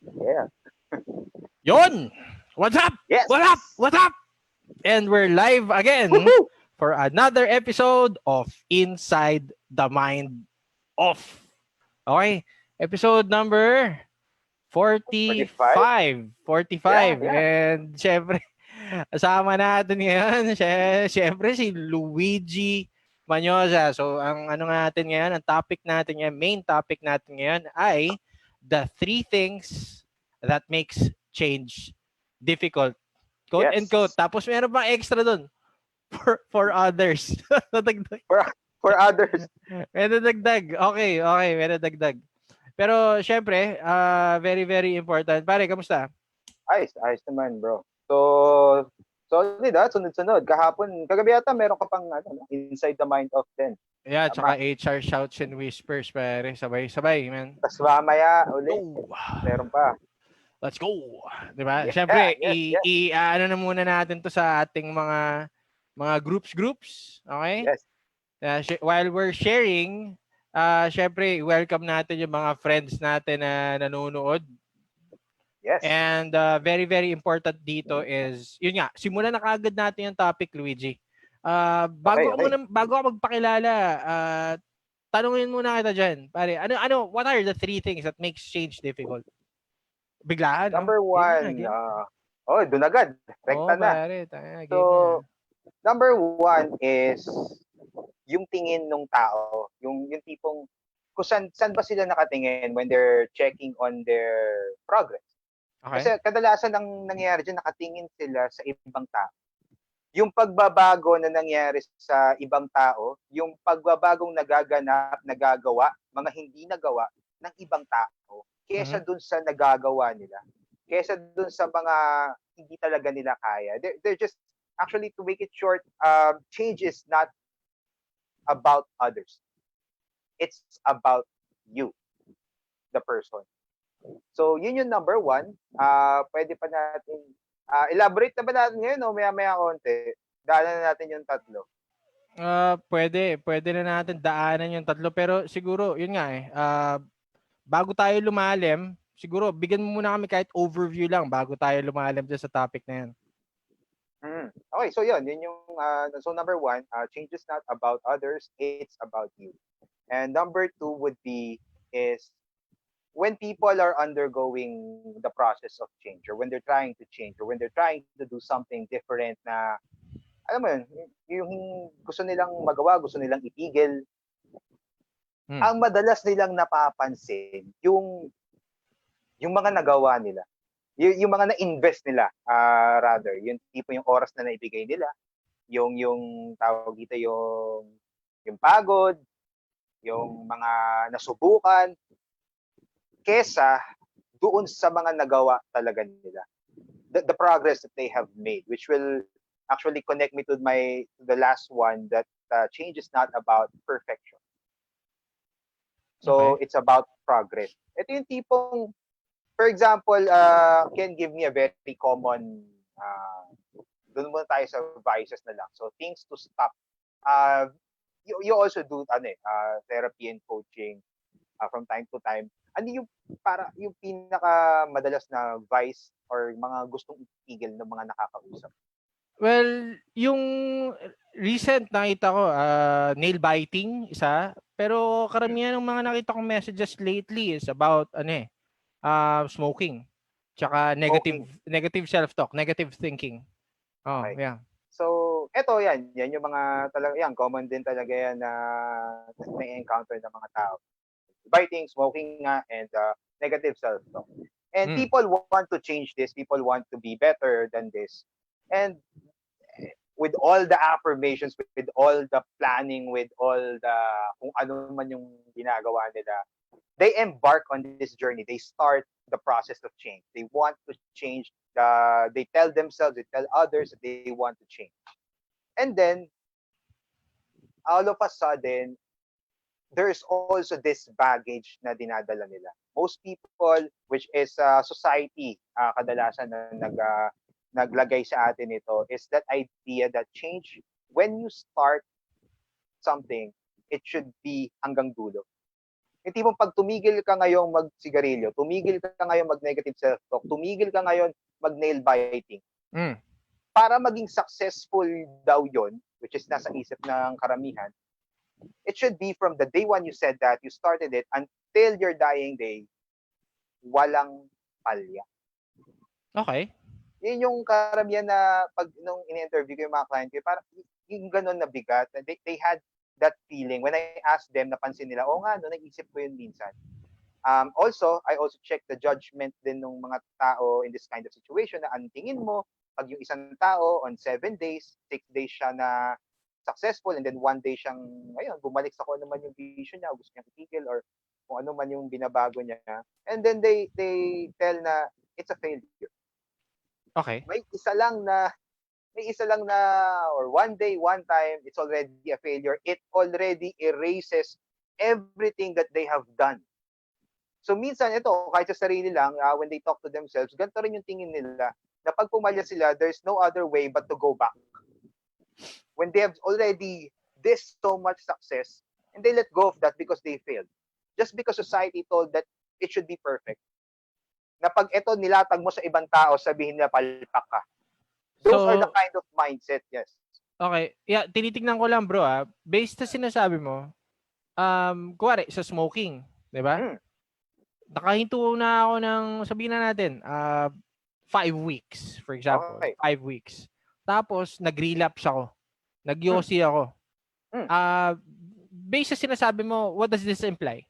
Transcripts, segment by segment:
Yeah. Yon! What's up? Yes. What up? What up? And we're live again Woohoo! for another episode of Inside the Mind Off. Okay? Episode number 45. 45. Yeah, 45. yeah. And syempre, kasama natin ngayon, syempre si Luigi Manyosa. So, ang ano natin ngayon, ang topic natin ngayon, main topic natin ngayon ay the three things that makes change difficult. Quote and quote. Yes. Tapos meron pang extra dun for others. Nadagdag. For for others. May nadagdag. Okay, okay. May nadagdag. Pero syempre, very, very important. Pare, kamusta? Ayos naman, bro. So, solid sunod-sunod. Kahapon, kagabi yata meron ka pang inside the mind of din. Yeah, Tama. tsaka HR shouts and whispers, pare. Sabay-sabay, man. Tapos mamaya uli, Go! meron pa. Let's go! Diba? Yeah, Siyempre, yes. ano na muna natin to sa ating mga groups. Okay? Yes. While we're sharing, syempre, welcome natin yung mga friends natin na nanonood. Yes. And very, very important dito is, yun nga, simulan na kaagad natin yung topic, Luigi. Bago ako magpakilala, tanungin muna kita dyan. Pare, what are the three things that makes change difficult? Biglaan, no? Number one, doon agad. Rekta na. Pare, So, number one is yung tingin ng tao. Yung tipong, kung saan ba sila nakatingin when they're checking on their progress. Okay. Kasi kadalasan ang nangyayari dyan, nakatingin sila sa ibang tao. Yung pagbabago na nangyari sa ibang tao, yung pagbabagong nagagawa, mga hindi nagawa ng ibang tao, kesa dun sa nagagawa nila, kesa dun sa mga hindi talaga nila kaya. They're just, actually, to make it short, change is not about others. It's about you, the person. So, yun yung number one. Pwede pa natin, elaborate na ba natin ngayon o maya-maya konti? Daanan na natin yung tatlo. Pwede na natin daanan yung tatlo. Pero siguro, yun nga bago tayo lumalim, siguro, bigyan mo muna kami kahit overview lang bago tayo lumalim dyan sa topic na yan. Okay, so yun yung, so number one, change is not about others, it's about you. And number two would be, is when people are undergoing the process of change, or when they're trying to change, or when they're trying to do something different na, alam mo yun, yung gusto nilang magawa, gusto nilang itigil, ang madalas nilang napapansin, yung mga nagawa nila, yung mga na-invest nila, rather, yung tipo yung oras na naibigay nila, yung tawag dito, yung pagod, yung mga nasubukan, kesa doon sa mga nagawa talaga nila. The progress that they have made, which will actually connect me to the last one, that change is not about perfection. So, It's about progress. Ito yung tipong, for example, can give me a very common, doon muna tayo sa vices na lang. So, things to stop. You also do therapy and coaching from time to time. Ano yung pinaka madalas na vice or mga gustong itigil ng mga nakakausap? Well, yung recent nakita ko, nail biting, isa. Pero karamihan ng mga nakita kong messages lately is about, smoking. Tsaka negative self-talk, negative thinking. Oh, okay. Yeah. So, eto yan yung mga talaga, yan, common din talaga yan na na-encounter ng mga tao. Biting, smoking nga, and negative self-talk. And people want to change this. People want to be better than this. And with all the affirmations, with all the planning, with all the kung ano man yung ginagawa nila, they embark on this journey. They start the process of change. They want to change. They tell themselves, they tell others that they want to change. And then, all of a sudden, there's also this baggage na dinadala nila. Most people, which is society, kadalasan na naglagay sa atin ito, is that idea that change, when you start something, it should be hanggang dulo. Yung tipong pag tumigil ka ngayong mag-sigarilyo, tumigil ka ngayong mag-negative self-talk, tumigil ka ngayon mag-nail biting, Mm. para maging successful daw yon, which is nasa isip ng karamihan, it should be from the day one you said that, you started it, until your dying day, walang palya. Okay. Yun yung karamihan na pag nung in-interview ko yung mga client ko, parang yung ganun na bigat, they had that feeling. When I asked them, napansin nila, oo nga, no, naisip ko yun minsan. Also, I also check the judgment din ng mga tao in this kind of situation na ang tingin mo, pag yung isang tao on 7 days, 6 days siya na successful and then 1 day siyang, ayun, bumalik sa kung ano man yung vision niya, gusto niyang itigil or kung ano man yung binabago niya. And then they tell na it's a failure. Okay. May isa lang na or 1 day, 1 time, it's already a failure. It already erases everything that they have done. So minsan ito, kahit sa sarili lang, when they talk to themselves, ganito rin yung tingin nila na pag pumalya sila, there's no other way but to go back. When they have already this so much success, and they let go of that because they failed. Just because society told that it should be perfect. Na pag ito nilatag mo sa ibang tao, sabihin nila palpak ka. Those are the So, kind of mindset, yes. okay. Yeah, tinitignan ko lang bro based sa sinasabi mo, kuwari sa smoking, 'di ba? Mm. Nakahinto na ako ng sabihin na natin, 5 weeks, for example, Okay. 5 weeks. Tapos nag-relapse ako. Nag-yosi ako. Mm. Based sa sinasabi mo, what does this imply?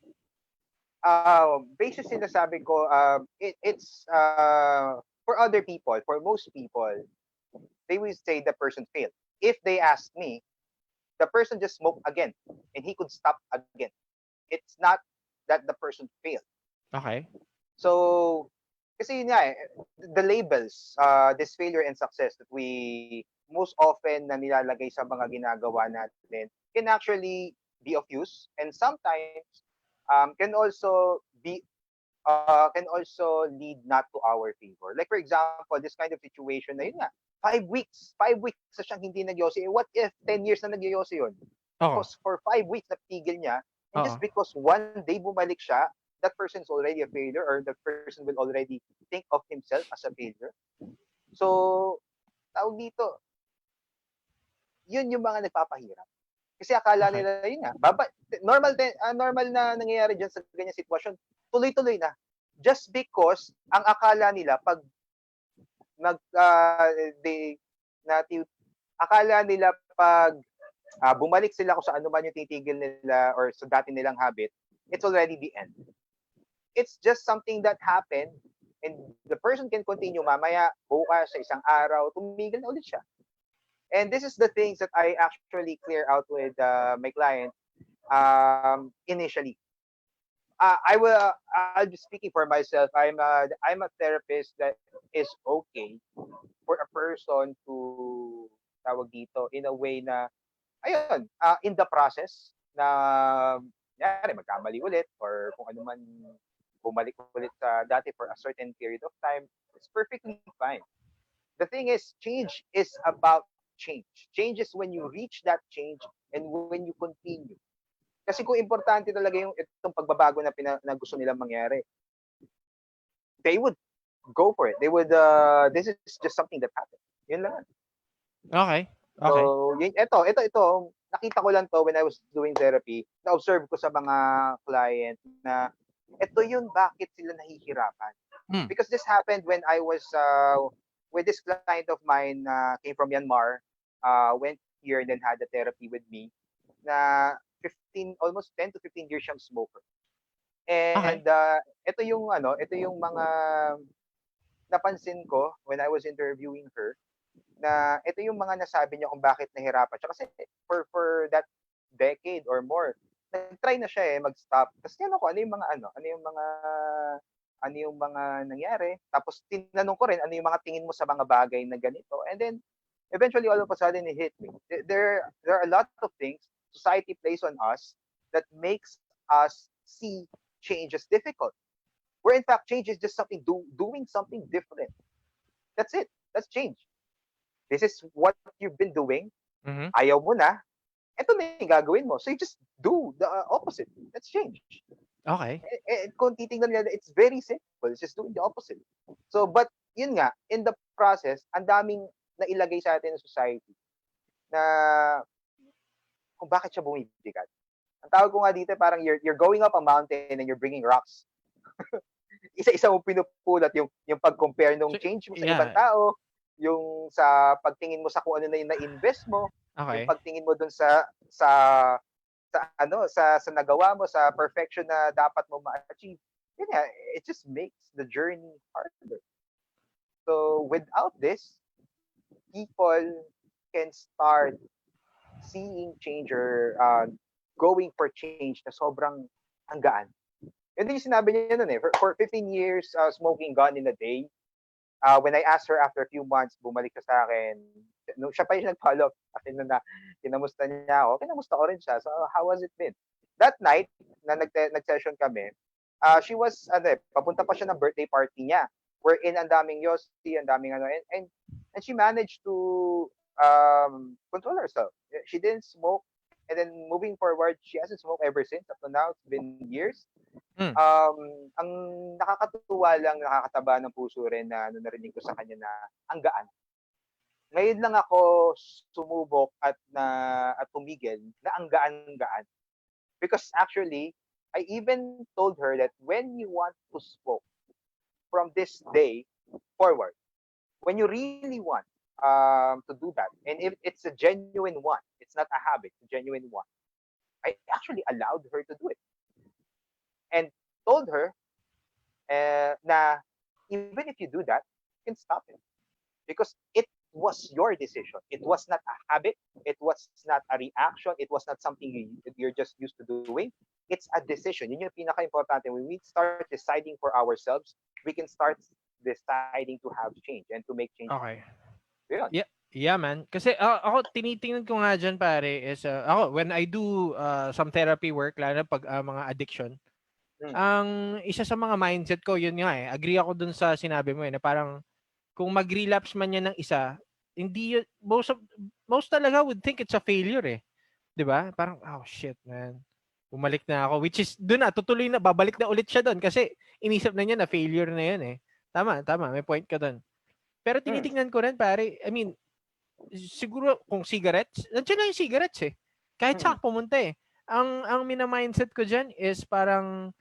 Basis sinasabi ko, it's for other people, for most people, they will say the person failed. If they ask me, the person just smoked again and he could stop again. It's not that the person failed. Okay. So, kasi yun nga the labels, this failure and success that we most often na nilalagay sa mga ginagawa natin can actually be of use, and sometimes can also lead not to our favor. Like for example, this kind of situation na yun nga, 5 weeks na siyang hindi nagyosi. What if 10 years na nagyosi yun? Oo. Because for 5 weeks natigil niya, and just Oo. because one day bumalik siya, that person is already a failure, or that person will already think of himself as a failure. So, tawag dito, yun yung mga nagpapahirap. Kasi akala Okay. nila yun nga, normal na nangyayari dyan sa ganyang sitwasyon, tuloy-tuloy na. Just because ang akala nila pag akala nila pag bumalik sila kung sa ano man yung titigil nila or sa dati nilang habit, it's already the end. It's just something that happened, and the person can continue mamaya, bukas, sa isang araw, tumigil na ulit siya. And this is the things that I actually clear out with my client initially. I'll be speaking for myself. I'm a therapist that is okay for a person to tawag dito in a way na ayun, in the process na yari magkamali ulit or kung ano man bumalik ulit sa dati for a certain period of time, it's perfectly fine. The thing is, change is about change. Change is when you reach that change and when you continue. Kasi kung importante talaga yung itong pagbabago na gusto nilang mangyari, they would go for it. They would, this is just something that happened. Yun lang. Okay. Okay. So, ito, nakita ko lang to when I was doing therapy. Na-observe ko sa mga client na ito yun bakit sila nahihirapan. Because this happened when I was with this client of mine came from Myanmar, went here and then had a therapy with me na almost 10 to 15 years siyang smoker. And ito yung mga napansin ko when I was interviewing her, na ito yung mga nasabi niya kung bakit nahirapan siya. Kasi for that decade or more, nag-try na siya mag-stop. Tapos tinanong ko ano yung mga nangyari. Tapos tinanong ko rin ano yung mga tingin mo sa mga bagay na ganito. And then eventually all of a sudden it hit me. There are a lot of things society plays on us that makes us see change as difficult. Where in fact change is just something doing something different. That's it. That's change. This is what you've been doing. Mm-hmm. Ayaw mo na. Ito na yung gagawin mo. So you just do the opposite. That's change. Okay. Kung titingnan nila, it's very simple. It's just doing the opposite. So, but yun nga, in the process, ang daming nailagay sa atin ng society na kung bakit siya bumibigat. Ang tawag ko nga dito, parang you're going up a mountain and you're bringing rocks. Isa-isa mo pinupulot yung pag-compare nung So, change mo sa ibang yeah. tao, yung sa pagtingin mo sa kung ano na yung na-invest mo, yung Okay. pagtingin mo dun sa nagawa mo, sa perfection na dapat mo ma-achieve. Yun nga, it just makes the journey harder. So without this, people can start seeing change or going for change na sobrang ang gaan. Yun din yung sinabi niya nun eh. For 15 years, smoking gun in a day. When I asked her after a few months, bumalik siya sa akin. No, siya pa yung nag-follow up sa akin na kinamusta niya ako. Kinamusta ko rin siya. So, how has it been? That night, na nag-session kami, she was, papunta pa siya ng birthday party niya. Wherein ang daming yosi, ang daming and she managed to control herself. She didn't smoke. And then moving forward, she hasn't smoked ever since. Up to now, it's been years. Mm. Ang nakakatuwa lang, nakakataba ng puso rin na narinig ko sa kanya na ang gaan. Ngayon lang ako sumubok at tumigil na ang gaan-gaan. Because actually, I even told her that when you want to smoke from this day forward, when you really want to do that, and if it's a genuine one, it's not a habit, a genuine one, I actually allowed her to do it. And told her na even if you do that, you can stop it. Because it was your decision. It was not a habit. It was not a reaction. It was not something you're just used to doing. It's a decision. Yun yung pinaka-importante. When we start deciding for ourselves, we can start deciding to have change and to make change. Okay. Yun. Yeah, man. Kasi ako tinitingnan ko nga diyan pare is ako when I do some therapy work lalo na pag mga addiction. Ang isa sa mga mindset ko yun nga eh. Agree ako dun sa sinabi mo eh na parang kung mag-relapse man yan ng isa, hindi yun, most talaga would think it's a failure eh. 'Di ba? Parang oh shit, man. Bumalik na ako which is doon na tutuloy na babalik na ulit siya doon kasi inisip na niya na failure na yun eh. Tama, may point ka doon. Pero tinitingnan ko rin pare, I mean, siguro kung cigarettes, nandiyan na yung cigarettes eh. Kahit saan pumunta eh. Ang mina-mindset ko diyan is parang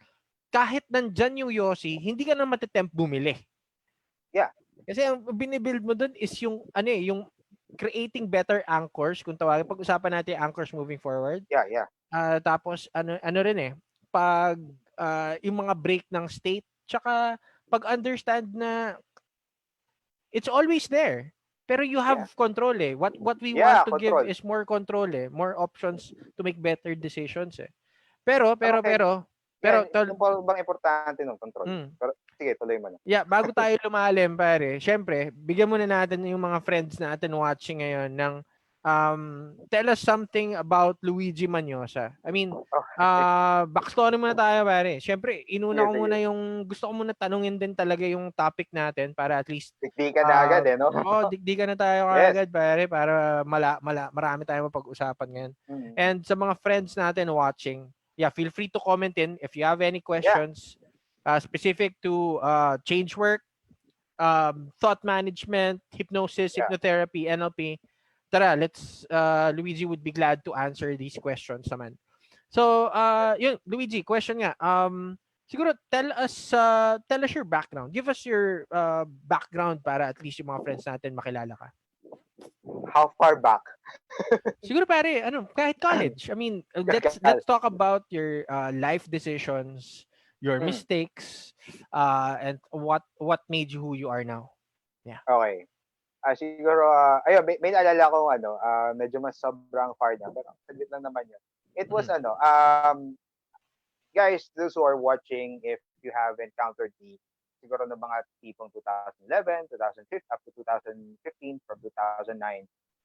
kahit nandiyan yung Yossi, hindi ka na matitempt bumili. Yeah. Kasi ang binibuild mo doon is yung yung creating better anchors kung tawagin. Pag-usapan natin anchors moving forward. Yeah. Tapos ano rin eh, pag yung mga break ng state, tsaka pag-understand na it's always there. Pero you have control eh. What we want to give is more control eh. More options to make better decisions eh. Pero ano bang importante ng control? Pero sige, tuloy mo na. Yeah, bago tayo lumalim pare, syempre, bigyan muna natin yung mga friends natin watching ngayon ng tell us something about Luigi Manyosa. I mean, backstory muna tayo pare. Syempre, inuna ko muna yung gusto ko muna tanungin din talaga yung topic natin para at least dikdikan na agad eh, no? Dikdikan na tayo agad pare para marami tayong mapag-usapan ngayon. And sa mga friends natin watching, yeah, feel free to comment in if you have any questions specific to change work, thought management, hypnosis, hypnotherapy, NLP. Tara, let's Luigi would be glad to answer these questions naman. So, yun, Luigi, question nga. Siguro tell us your background. Give us your background para at least yung mga friends natin makilala ka. How far back? Siguro pare, kahit college. I mean, let's talk about your life decisions, your mistakes, and what made you who you are now. Yeah. Okay. Siguro, ayun, may naalala ko medyo mas sobrang far na, pero saglit lang naman yun. It was guys, those who are watching, if you have encountered me, siguro ng mga tipong 2011, 2015, up to 2015, from 2009,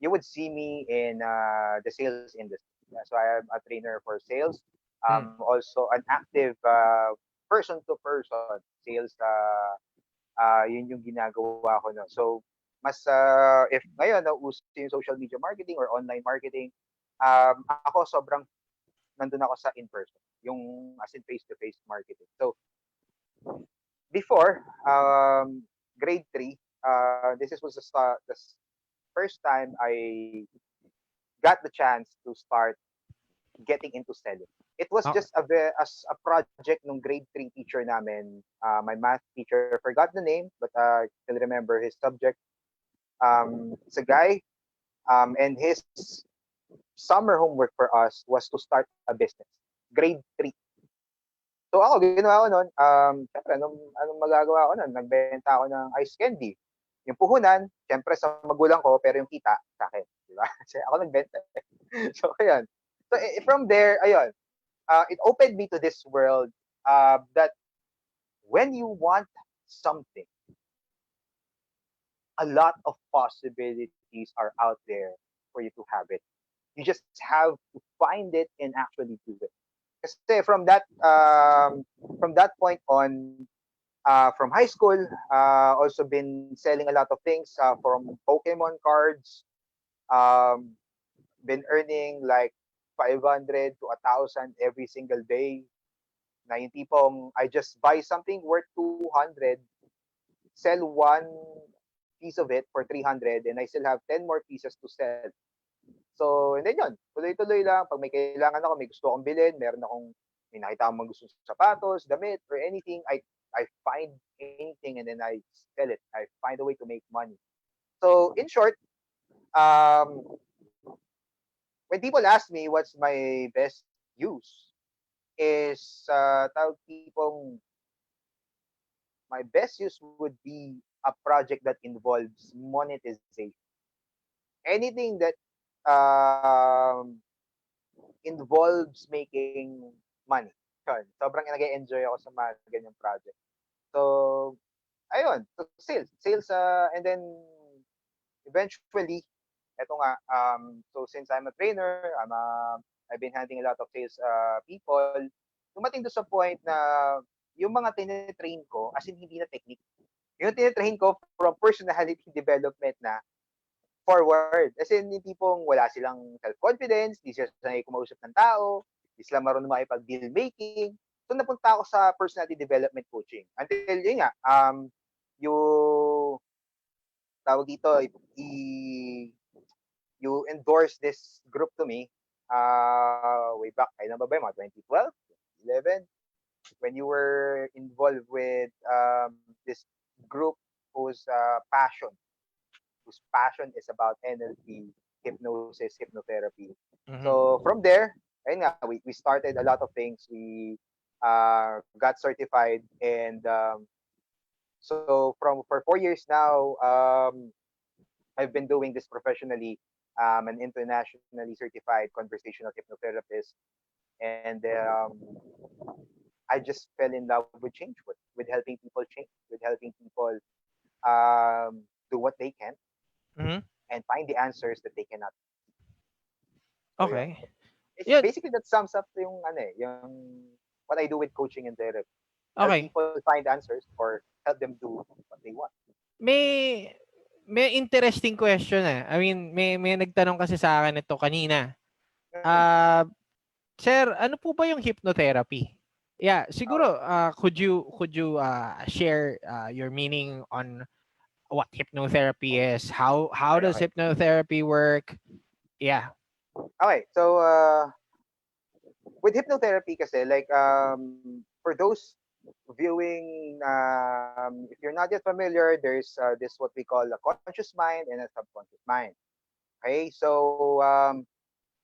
you would see me in the sales industry. So I am a trainer for sales. Also an active person-to-person sales. Yun yung ginagawa ko. No? So, mas if ngayon nauso yung social media marketing or online marketing, ako sobrang nandun ako sa in-person. yung as in face-to-face marketing. So before grade 3, this was the first time I got the chance to start getting into selling. It was Oh, just as a project nung grade 3 teacher namin, my math teacher, forgot the name, but still remember his subject. It's a guy, and his summer homework for us was to start a business. Grade 3. So ako, ginawa ko noon, syempre, anong magagawa ko noon? Nagbenta ako ng ice candy. Yung puhunan, syempre sa magulang ko, pero yung kita, sa akin. Di ba? Kasi ako nagbenta. So, ayun. So, from there, ayun, it opened me to this world that when you want something, a lot of possibilities are out there for you to have it. You just have to find it and actually do it. Kasi from that point on, from high school, also been selling a lot of things from Pokemon cards, um, been earning like 500 to 1,000 every single day. Na yung tipong I just buy something worth 200, sell one piece of it for 300, and I still have 10 more pieces to sell. So, and then yun, tuloy-tuloy lang. Pag may kailangan ako, may gusto akong bilhin, may nakita akong mga gusto sapatos, damit, or anything, I find anything and then I sell it. I find a way to make money. So, in short, um, when people ask me what's my best use, is tawag tipong my best use would be a project that involves monetization. Anything that um, involves making money. Yun. Sobrang nag-enjoy ako sa mga ganyang project. So, ayun. So, sales, and then eventually, eto nga, so since I'm a trainer, I've been handling a lot of sales people, dumating to sa point na yung mga tinitrain ko, as in hindi na technique, yung tinitrain ko from personality development na forward. As in, yung tipong wala silang self-confidence, di sila sanay kumausap ng tao, di sila marunong makipag-deal making. So, napunta ako sa personality development coaching. Until yun nga, you, tawag dito, you endorse this group to me way back, kailan ba ba, mga 2012, 2011, when you were involved with this group whose passion is about NLP, hypnosis, hypnotherapy. mhm. So from there, ayun nga, we started a lot of things. We got certified, and so for 4 years now, I've been doing this professionally. An internationally certified conversational hypnotherapist, and I just fell in love with change, with helping people change, with helping people do what they can Mhm. and find the answers that they cannot. So yun. Okay. It's Yun. basically that sums up yung yung what I do with coaching and therapy. Help Okay. people find answers or help them do what they want. May may interesting question eh. I mean, may nagtanong kasi sa akin ito kanina. Mm. Ah, sir, ano po ba yung hypnotherapy? Yeah, Okay. siguro could you share your meaning on what hypnotherapy is? How Okay, does okay. hypnotherapy work? Yeah. Okay, so with hypnotherapy kasi, like, for those viewing, if you're not yet familiar, there's this what we call a conscious mind and a subconscious mind. Okay, so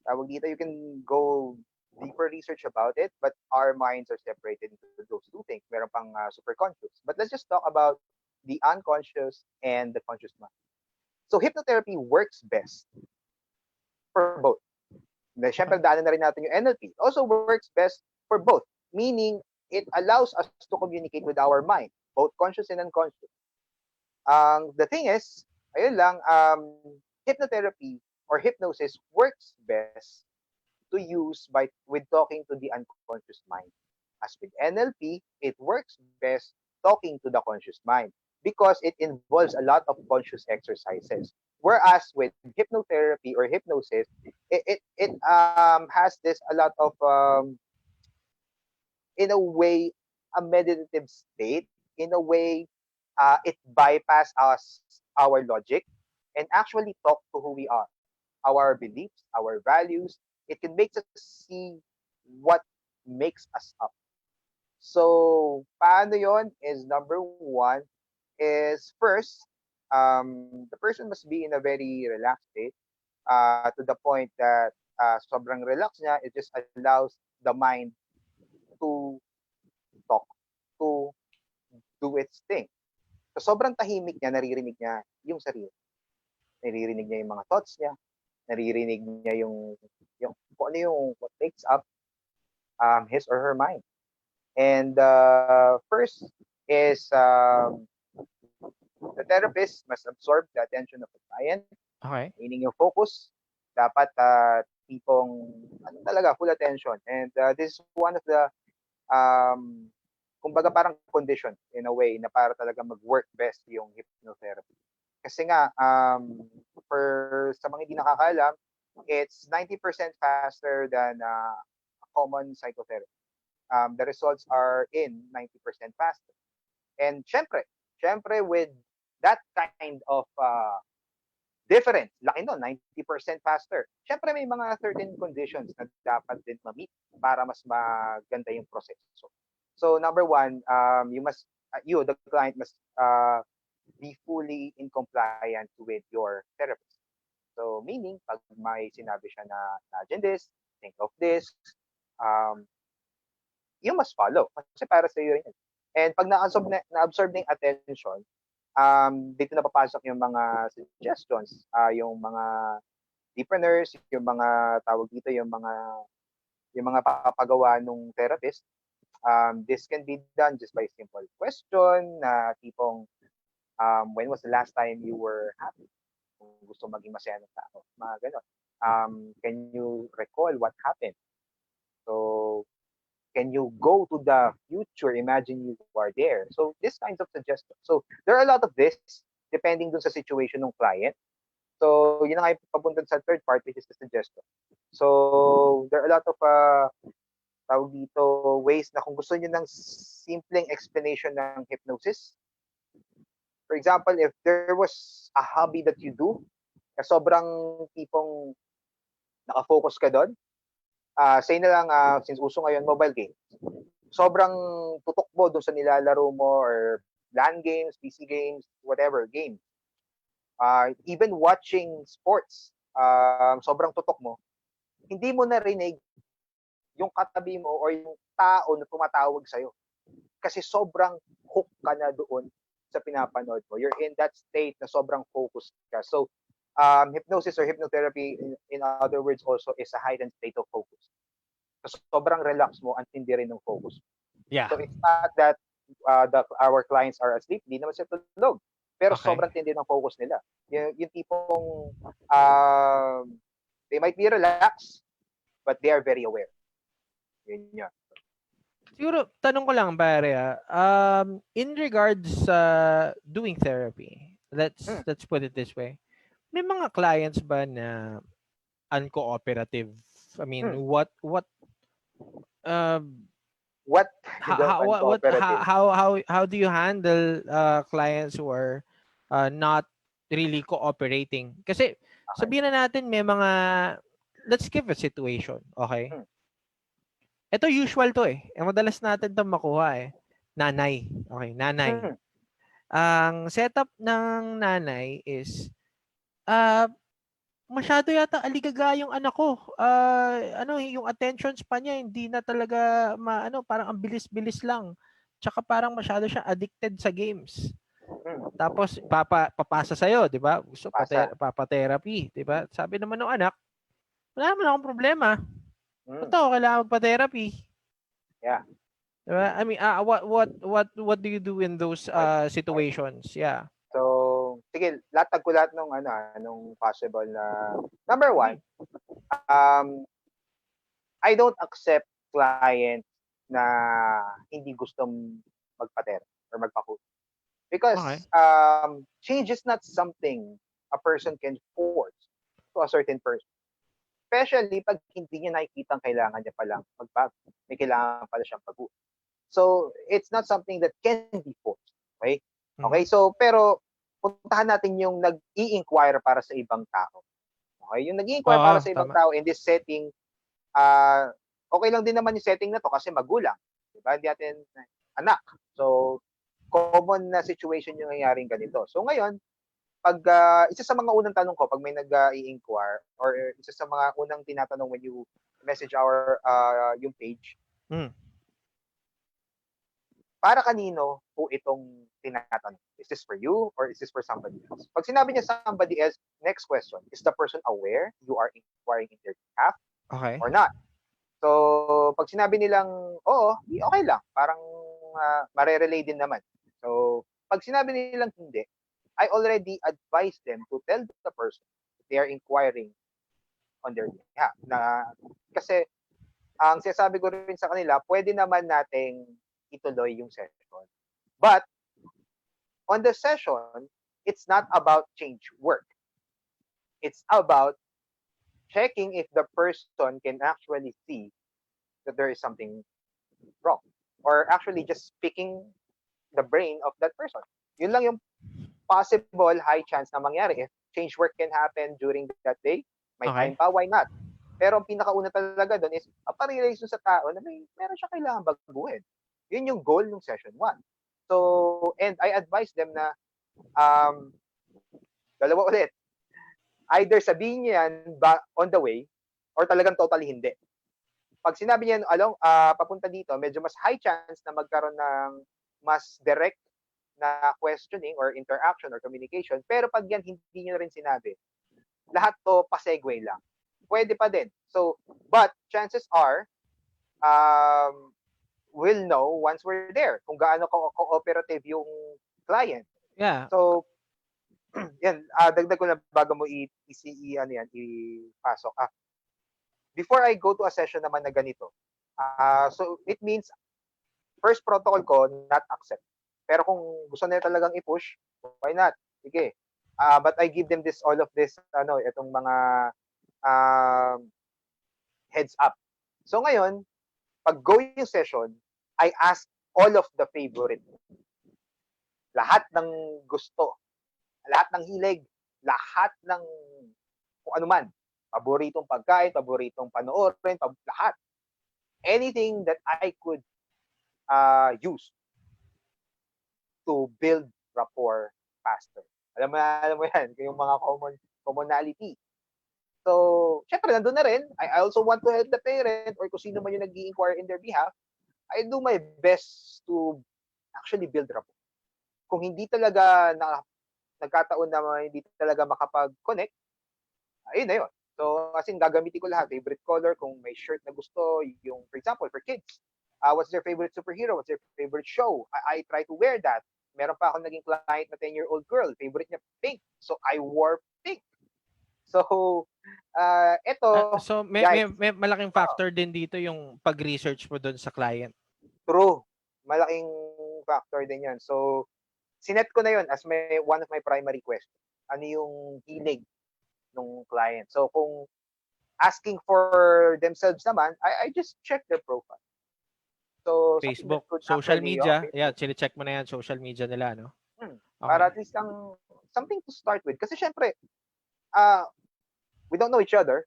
tawag dito, you can go deeper research about it, but our minds are separated into those two things. Meron pang super conscious. But let's just talk about the unconscious and the conscious mind. So hypnotherapy works best for both. Na syempre daanan na rin natin yung NLP. Also works best for both. Meaning, it allows us to communicate with our mind, both conscious and unconscious. The thing is, ayun lang, hypnotherapy or hypnosis works best to use with talking to the unconscious mind. As with NLP, it works best talking to the conscious mind because it involves a lot of conscious exercises. Whereas with hypnotherapy or hypnosis, it has this a lot of in a way, a meditative state. In a way, it bypass us, our logic, and actually talk to who we are, our beliefs, our values. It can make us see what makes us up. So, paano yon is number one is first, the person must be in a very relaxed state to the point that sobrang relax niya, it just allows the mind to talk, to do its thing. So, sobrang tahimik niya, naririnig niya yung sarili. Naririnig niya yung mga thoughts niya, naririnig niya yung kung ano yung what makes up his or her mind. And first is the therapist must absorb the attention of the client, Okay. meaning yung focus dapat tipong ano talaga full attention. And this is one of the um kumbaga parang condition in a way na para talaga mag-work best yung hypnotherapy. Kasi nga for sa mga hindi nakakaalam, it's 90% faster than a common psychotherapy. The results are in 90% faster. And syempre with that kind of difference, laki no, 90% faster. Syempre may mga certain conditions na dapat din ma-meet para mas maganda yung proseso. So number one, the client must be fully in compliance with your therapist. So meaning, pag may sinabi siya na imagine this, think of this, um, you must follow. Kasi para sa iyo yun. And pag na-absorb na yung attention, dito na papasok yung mga suggestions, yung mga deepeners, yung mga tawag dito, yung mga papagawa ng therapist. This can be done just by simple question na tipong when was the last time you were happy? Kung gusto maging masaya ng tao, mga ganon. Can you recall what happened? So, can you go to the future, imagine you are there? So, these kinds of suggestions. So, there are a lot of this depending dun sa situation ng client. So, yun na nga yung papunta sa third part, which is the suggestion. So, there are a lot of tawag dito, ways na kung gusto niyo ng simpleng explanation ng hypnosis. For example, if there was a hobby that you do, na sobrang tipong nakafocus ka doon, say na lang, since uso ngayon mobile games, sobrang tutok mo doon sa nilalaro mo or LAN games, PC games, whatever game. Even watching sports, sobrang tutok mo, hindi mo narinig yung katabi mo or yung tao na tumatawag sa'yo. Kasi sobrang hook ka na doon sa pinapanood mo. You're in that state na sobrang focused ka. So, hypnosis or hypnotherapy, in other words, also is a heightened state of focus. So, sobrang relax mo, ang tindi rin ng focus. Yeah. So, it's not that our clients are asleep, hindi naman sila tulog. Pero Okay. sobrang tindi ng focus nila. Yung tipong, they might be relaxed, but they are very aware. Yun yun. Siguro, tanong ko lang, pare, in regards sa doing therapy, let's put it this way. May mga clients ba na uncooperative? I mean, what Uncooperative? how do you handle clients who are not really cooperating? Kasi sabihin na natin may mga, let's give a situation, okay? Ito usual to eh. Madalas natin 'tong makuha eh. Nanay. Okay, nanay. Ang setup ng nanay is masyado yata aligaga yung anak ko. Yung attention span niya hindi na talaga parang ang bilis-bilis lang. Tsaka parang masyado siya addicted sa games. Tapos papasa sa'yo, 'di ba? Gusto papa-therapy, 'di ba? Sabi naman ng anak, wala naman akong problema. Ba't ako kailangan magpa-therapy? Yeah. Diba? I mean, what do you do in those situations? Yeah. So, sige, latag ko lahat nung possible na number one, I don't accept client na hindi gustong magpa-therapy or magpa-coach. Because change is not something a person can force to a certain person. Especially pag hindi niya nakikita ang kailangan niya palang magbago. May kailangan pala siyang baguhin. So, it's not something that can be forced. Okay? Okay, so, pero, puntahan natin yung nag-i-inquire para sa ibang tao. Okay? Yung nag-i-inquire para sa ibang tama. tao in this setting, okay lang din naman yung setting na to kasi magulang. Diba? Hindi natin anak. So, common na situation yung nangyaring ganito. So, ngayon, pag isa sa mga unang tanong ko pag may nag-i-inquire or isa sa mga unang tinatanong when you message our yung page, para kanino po itong tinatanong? Is this for you or is this for somebody else? Pag sinabi niya somebody else, next question, is the person aware you are inquiring in their behalf or not? So, pag sinabi nilang, oo, okay lang. Parang mare-relay din naman. So, pag sinabi nilang hindi, I already advised them to tell the person if they are inquiring on their behalf. Kasi, ang sinasabi ko rin sa kanila, pwede naman nating ituloy yung session. But, on the session, it's not about change work. It's about checking if the person can actually see that there is something wrong. Or actually just picking the brain of that person. Yun lang yung possible high chance na mangyari. If change work can happen during that day, may time pa, why not? Pero ang pinakauna talaga doon is paparealize sa tao na meron siya kailangan baguhin. Yun yung goal ng session 1. So, and I advise them na dalawa ulit. Either sabihin niya yan on the way or talagang totally hindi. Pag sinabi niya papunta dito, medyo mas high chance na magkaroon ng mas direct na questioning or interaction or communication. Pero pag yan hindi niyo rin sinabi, lahat to pa-segue lang. Pwede pa din. So, but chances are, we'll know once we're there kung gaano cooperative yung client. Yeah. So, yan, dagdag ko na bago mo ipasok. Before I go to a session naman na ganito, so it means, first protocol ko, not accept. Pero kung gusto nila talagang i-push, why not? Sige. But I give them all of this, itong mga heads up. So ngayon, pag go yung session, I ask all of the favorite. Lahat ng gusto, lahat ng hilig, lahat ng kung ano man. Paboritong pagkain, paboritong panoorin, lahat. Anything that I could use to build rapport faster. Alam mo yan, yung mga commonality. So, syempre, nandun na rin. I also want to help the parent or kung sino man yung nag-i-inquire in their behalf. I do my best to actually build rapport. Kung hindi talaga nagkataon na hindi talaga makapag-connect, ayun na yun. So, as in, gagamitin ko lahat. Favorite color, kung may shirt na gusto, yung, for example, for kids, what's their favorite superhero? What's their favorite show? I try to wear that. Meron pa akong naging client na 10-year-old girl. Favorite niya, pink. So, I wore pink. So, eto, so, may malaking factor din dito yung pag-research mo doon sa client. True. Malaking factor din yan. So, sinet ko na yun as one of my primary questions. Ano yung hilig ng client? So, kung asking for themselves naman, I just check their profile. So, Facebook, social media. Yeah, chine-check mo na yan, social media nila, no? Okay. Para at least something to start with. Kasi syempre, we don't know each other.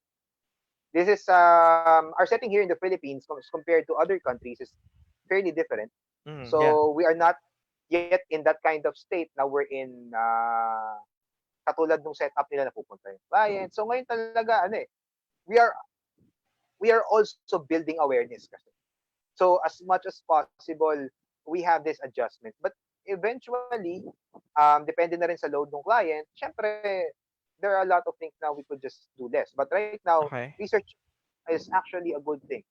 This is, our setting here in the Philippines compared to other countries is fairly different. So, we are not yet in that kind of state na we're in, katulad ng setup nila na pupunta yung client. So, ngayon talaga, we are also building awareness kasi. So, as much as possible, we have this adjustment. But eventually, depende na rin sa load ng client, syempre, there are a lot of things now we could just do less. But right now, research is actually a good thing.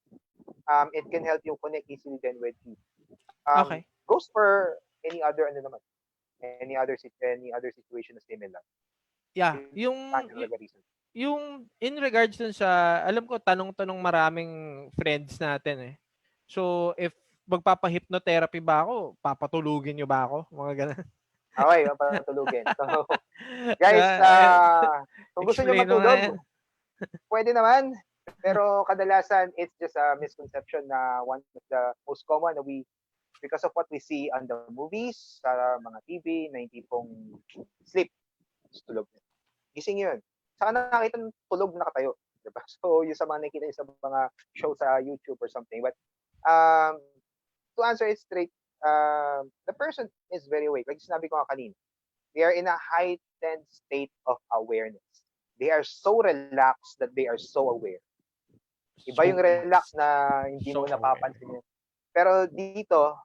It can help you connect easily then with people. Goes for any other any other situation na similar. Yeah, yung in regards dun sa, alam ko tanong-tanong maraming friends natin eh. So, if magpapa-hypnotherapy ba ako, papatulugin niyo ba ako? Mga ganun. Okay, papatulugin. So, guys, kung gusto niyo matulog, Pwede naman. Pero kadalasan, it's just a misconception na one of the most common na because of what we see on the movies, sa mga TV, na yung tipong sleep, tulog. Gising yun. Saka nakakita ng tulog na nakatayo. Diba? So, yung sa mga nakikita yung sa mga show sa YouTube or something. But, to answer it straight, the person is very awake. Like sinabi ko nga kanina, they are in a heightened state of awareness. They are so relaxed that they are so aware. Iba yung relax na hindi mo napapansin yun. Pero dito,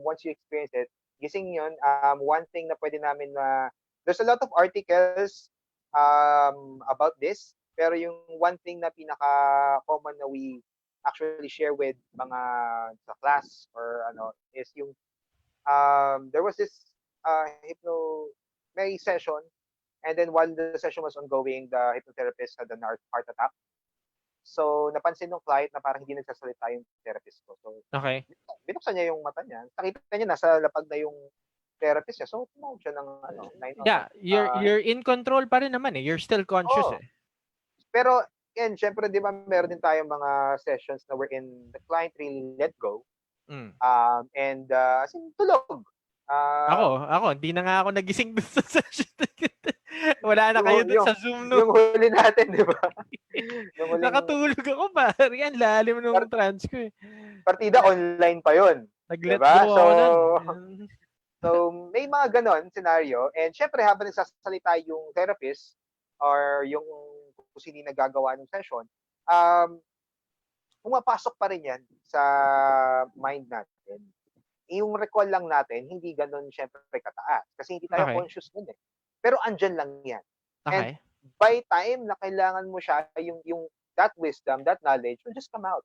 once you experience it, gising yun, one thing na pwede namin there's a lot of articles about this, pero yung one thing na pinaka-common na we actually share with mga sa class or is yung there was this may session, and then while the session was ongoing, the hypnotherapist had an heart attack. So, napansin ng client na parang hindi nagsasalita yung therapist ko. So, okay. Binuksan niya yung mata niya. Nakita niya nasa lapag na yung therapist niya. So, tumawag siya ng 911. Yeah, you're in control pa rin naman eh. You're still conscious eh. Pero, yan, syempre, di ba, meron din tayong mga sessions na wherein the client really let go. And, as in, tulog. Ako, hindi na nga ako nagising doon sa session. Wala na kayo doon sa Zoom, no? Yung huli natin, di ba? Nakatulog ako pa. Yan, lalim nung trans ko eh. Partida online pa yun. Nag-let diba? go ako So, may mga ganon scenario. And syempre, habang nagsasalita yung therapist or yung kung sino nagagawa ng session, pumapasok pa rin yan sa mind natin. Yung recall lang natin, hindi ganon syempre kataas. Kasi hindi tayo conscious nun eh. Pero andyan lang yan. Okay. And by time na kailangan mo siya, yung that wisdom, that knowledge will just come out.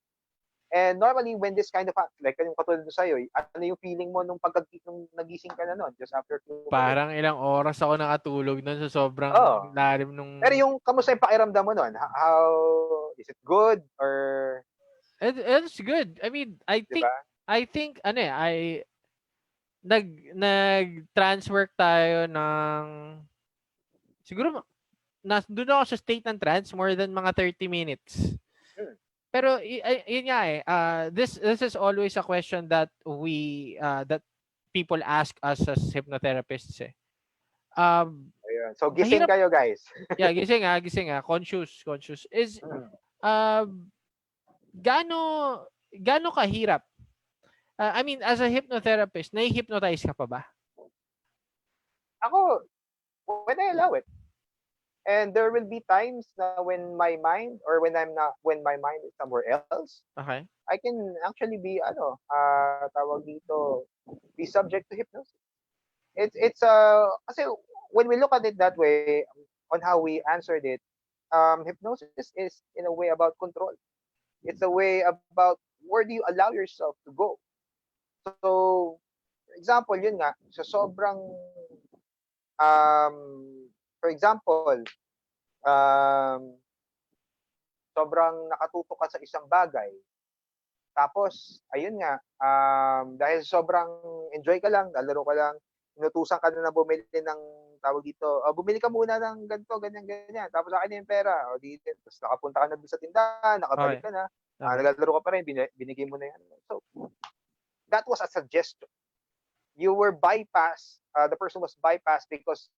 And normally, when this kind of, like yung katulad sa'yo, ano yung feeling mo nung nagising ka na nun, just after 2 minutes? Parang ilang oras ako nakatulog nun sa sobrang lalim nung... Pero yung, kamusta yung pakiramdam mo nun? How, is it good? Or... It's good. I mean, I think, nag-trans work tayo ng, siguro, doon ako sa state ng trance more than mga 30 minutes. Pero yun nga eh, this is always a question that that people ask us as hypnotherapists eh. So gising kayo, guys. Yeah, gising conscious is gaano kahirap? I mean, as a hypnotherapist, nai-hypnotize ka pa ba? Ako, when I allow it. And there will be times na when my mind or when my mind is somewhere else, okay, I can actually be tawag dito, be subject to hypnosis. It's kasi when we look at it that way, on how we answered it, hypnosis is in a way about control. It's a way about where do you allow yourself to go. So, for example, yun nga, sa sobrang for example, sobrang nakatutok ka sa isang bagay. Tapos, ayun nga, dahil sobrang enjoy ka lang, lalaro ka lang, inutusan ka na bumili ng tawag dito, bumili ka muna ng ganito, ganyan. Tapos akin na yung pera. Tapos nakapunta ka na doon sa tindahan, nakabalik ka na, naglalaro ka pa rin, binigay mo na yan. So, that was a suggestion. You were bypassed, the person was bypassed because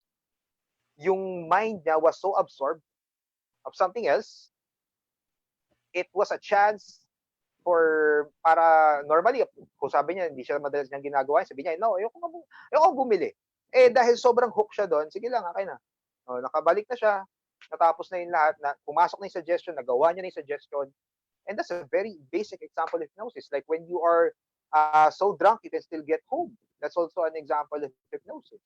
yung mind niya was so absorbed of something else. It was a chance para normally, kung sabi niya, hindi siya madalas niyang ginagawa, sabi niya, no, ayoko bumili. Dahil sobrang hook siya doon, sige lang, okay na. Nakabalik na siya, natapos na yung lahat, pumasok na yung suggestion, nagawa niya na yung suggestion. And that's a very basic example of hypnosis. Like when you are so drunk, you can still get home. That's also an example of hypnosis.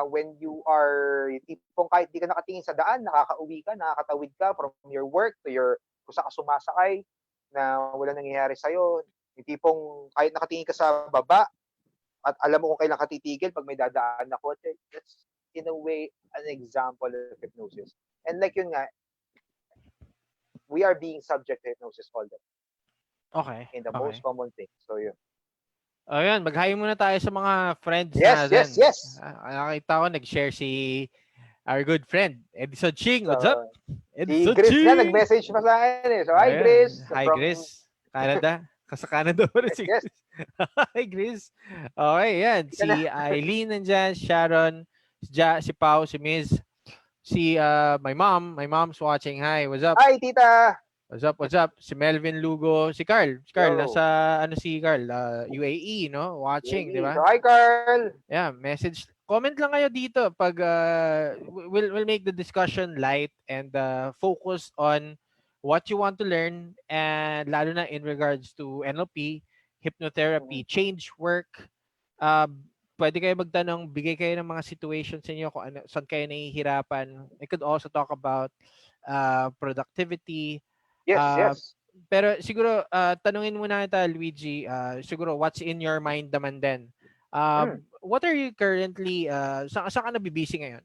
When you are, tipong kahit di ka nakatingin sa daan, nakakauwi ka, nakakatawid ka from your work to kung saan ka sumasakay, na wala nangyayari sa'yo. Yung tipong kahit nakatingin ka sa baba, at alam mo kung kailan ka titigil pag may dadaan na kotse, that's in a way an example of hypnosis. And like yun nga, we are being subject to hypnosis all the time. Okay. In the most common thing. So yun. Ayun, mag-hi muna tayo sa mga friends natin. Yes. Nakita ko, nag-share si our good friend, Edison Ching. What's up? Si Gris nga, Ching! nag-message pa sa akin eh. So, hi Ayan. Gris, Hi, from Chris. Canada. Sa Canada pa rin yes, si yes. Chris. Hi, Chris. Okay, yan. Ika na. Si Eileen nandyan, Sharon, si Pau, si Miz, si my mom. My mom's watching. Hi, what's up? Hi, tita. What's up? What's up? Si Melvin Lugo, si Carl. Si Carl, Yo. nasa, ano si Carl? UAE, no? Watching, di Baby. ba? So, hi, Carl. Yeah, message. Comment lang kayo dito pag we'll make the discussion light and focus on what you want to learn and lalo na in regards to NLP, hypnotherapy, Mhm. change work. Uh, Pwede kayo magtanong, bigay kayo ng mga situations sa inyo kung ano, saan kayo nahihirapan. I could also talk about productivity. Yes, Uh, yes. pero siguro, tanungin muna kita, Luigi, siguro what's in your mind naman din. Mm. What are you currently, saan ka nabibisi ngayon?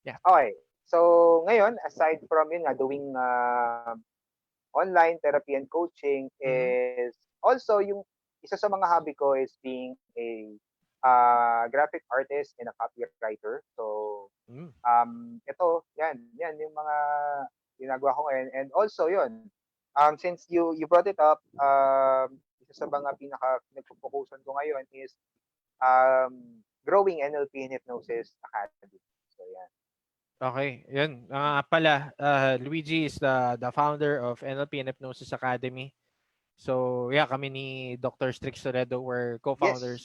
Yeah. Okay. So, ngayon, aside from yun nga, doing online therapy and coaching Mm-hmm. is also yung isa sa mga hobby ko is being a graphic artist and a copywriter. So, Mm. ito, yan yung mga ginagawa ko ngayon. And also yun, since you brought it up, isa sa mga pinaka nagpo-focusan ko ngayon is growing NLP and Hypnosis Academy. So, yan. Okay, yun. Pala, Luigi is the founder of NLP and Hypnosis Academy. So, yeah, kami ni Dr. Strix Toledo, we're Yes. co-founders.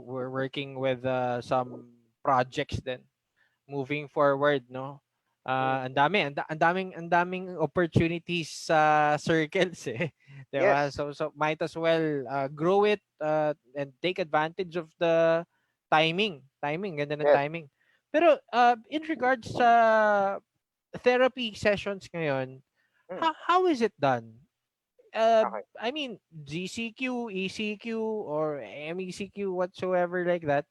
We're working with some projects then moving forward, no? Mm. Ang daming opportunities sa circles eh. 'Di ba? Yes. So might as well grow it and take advantage of the timing. Ganda ng Yes. timing. Pero in regards sa therapy sessions ngayon, Mm. how is it done? Okay. I mean, GCQ, ECQ, or MECQ, whatsoever like that.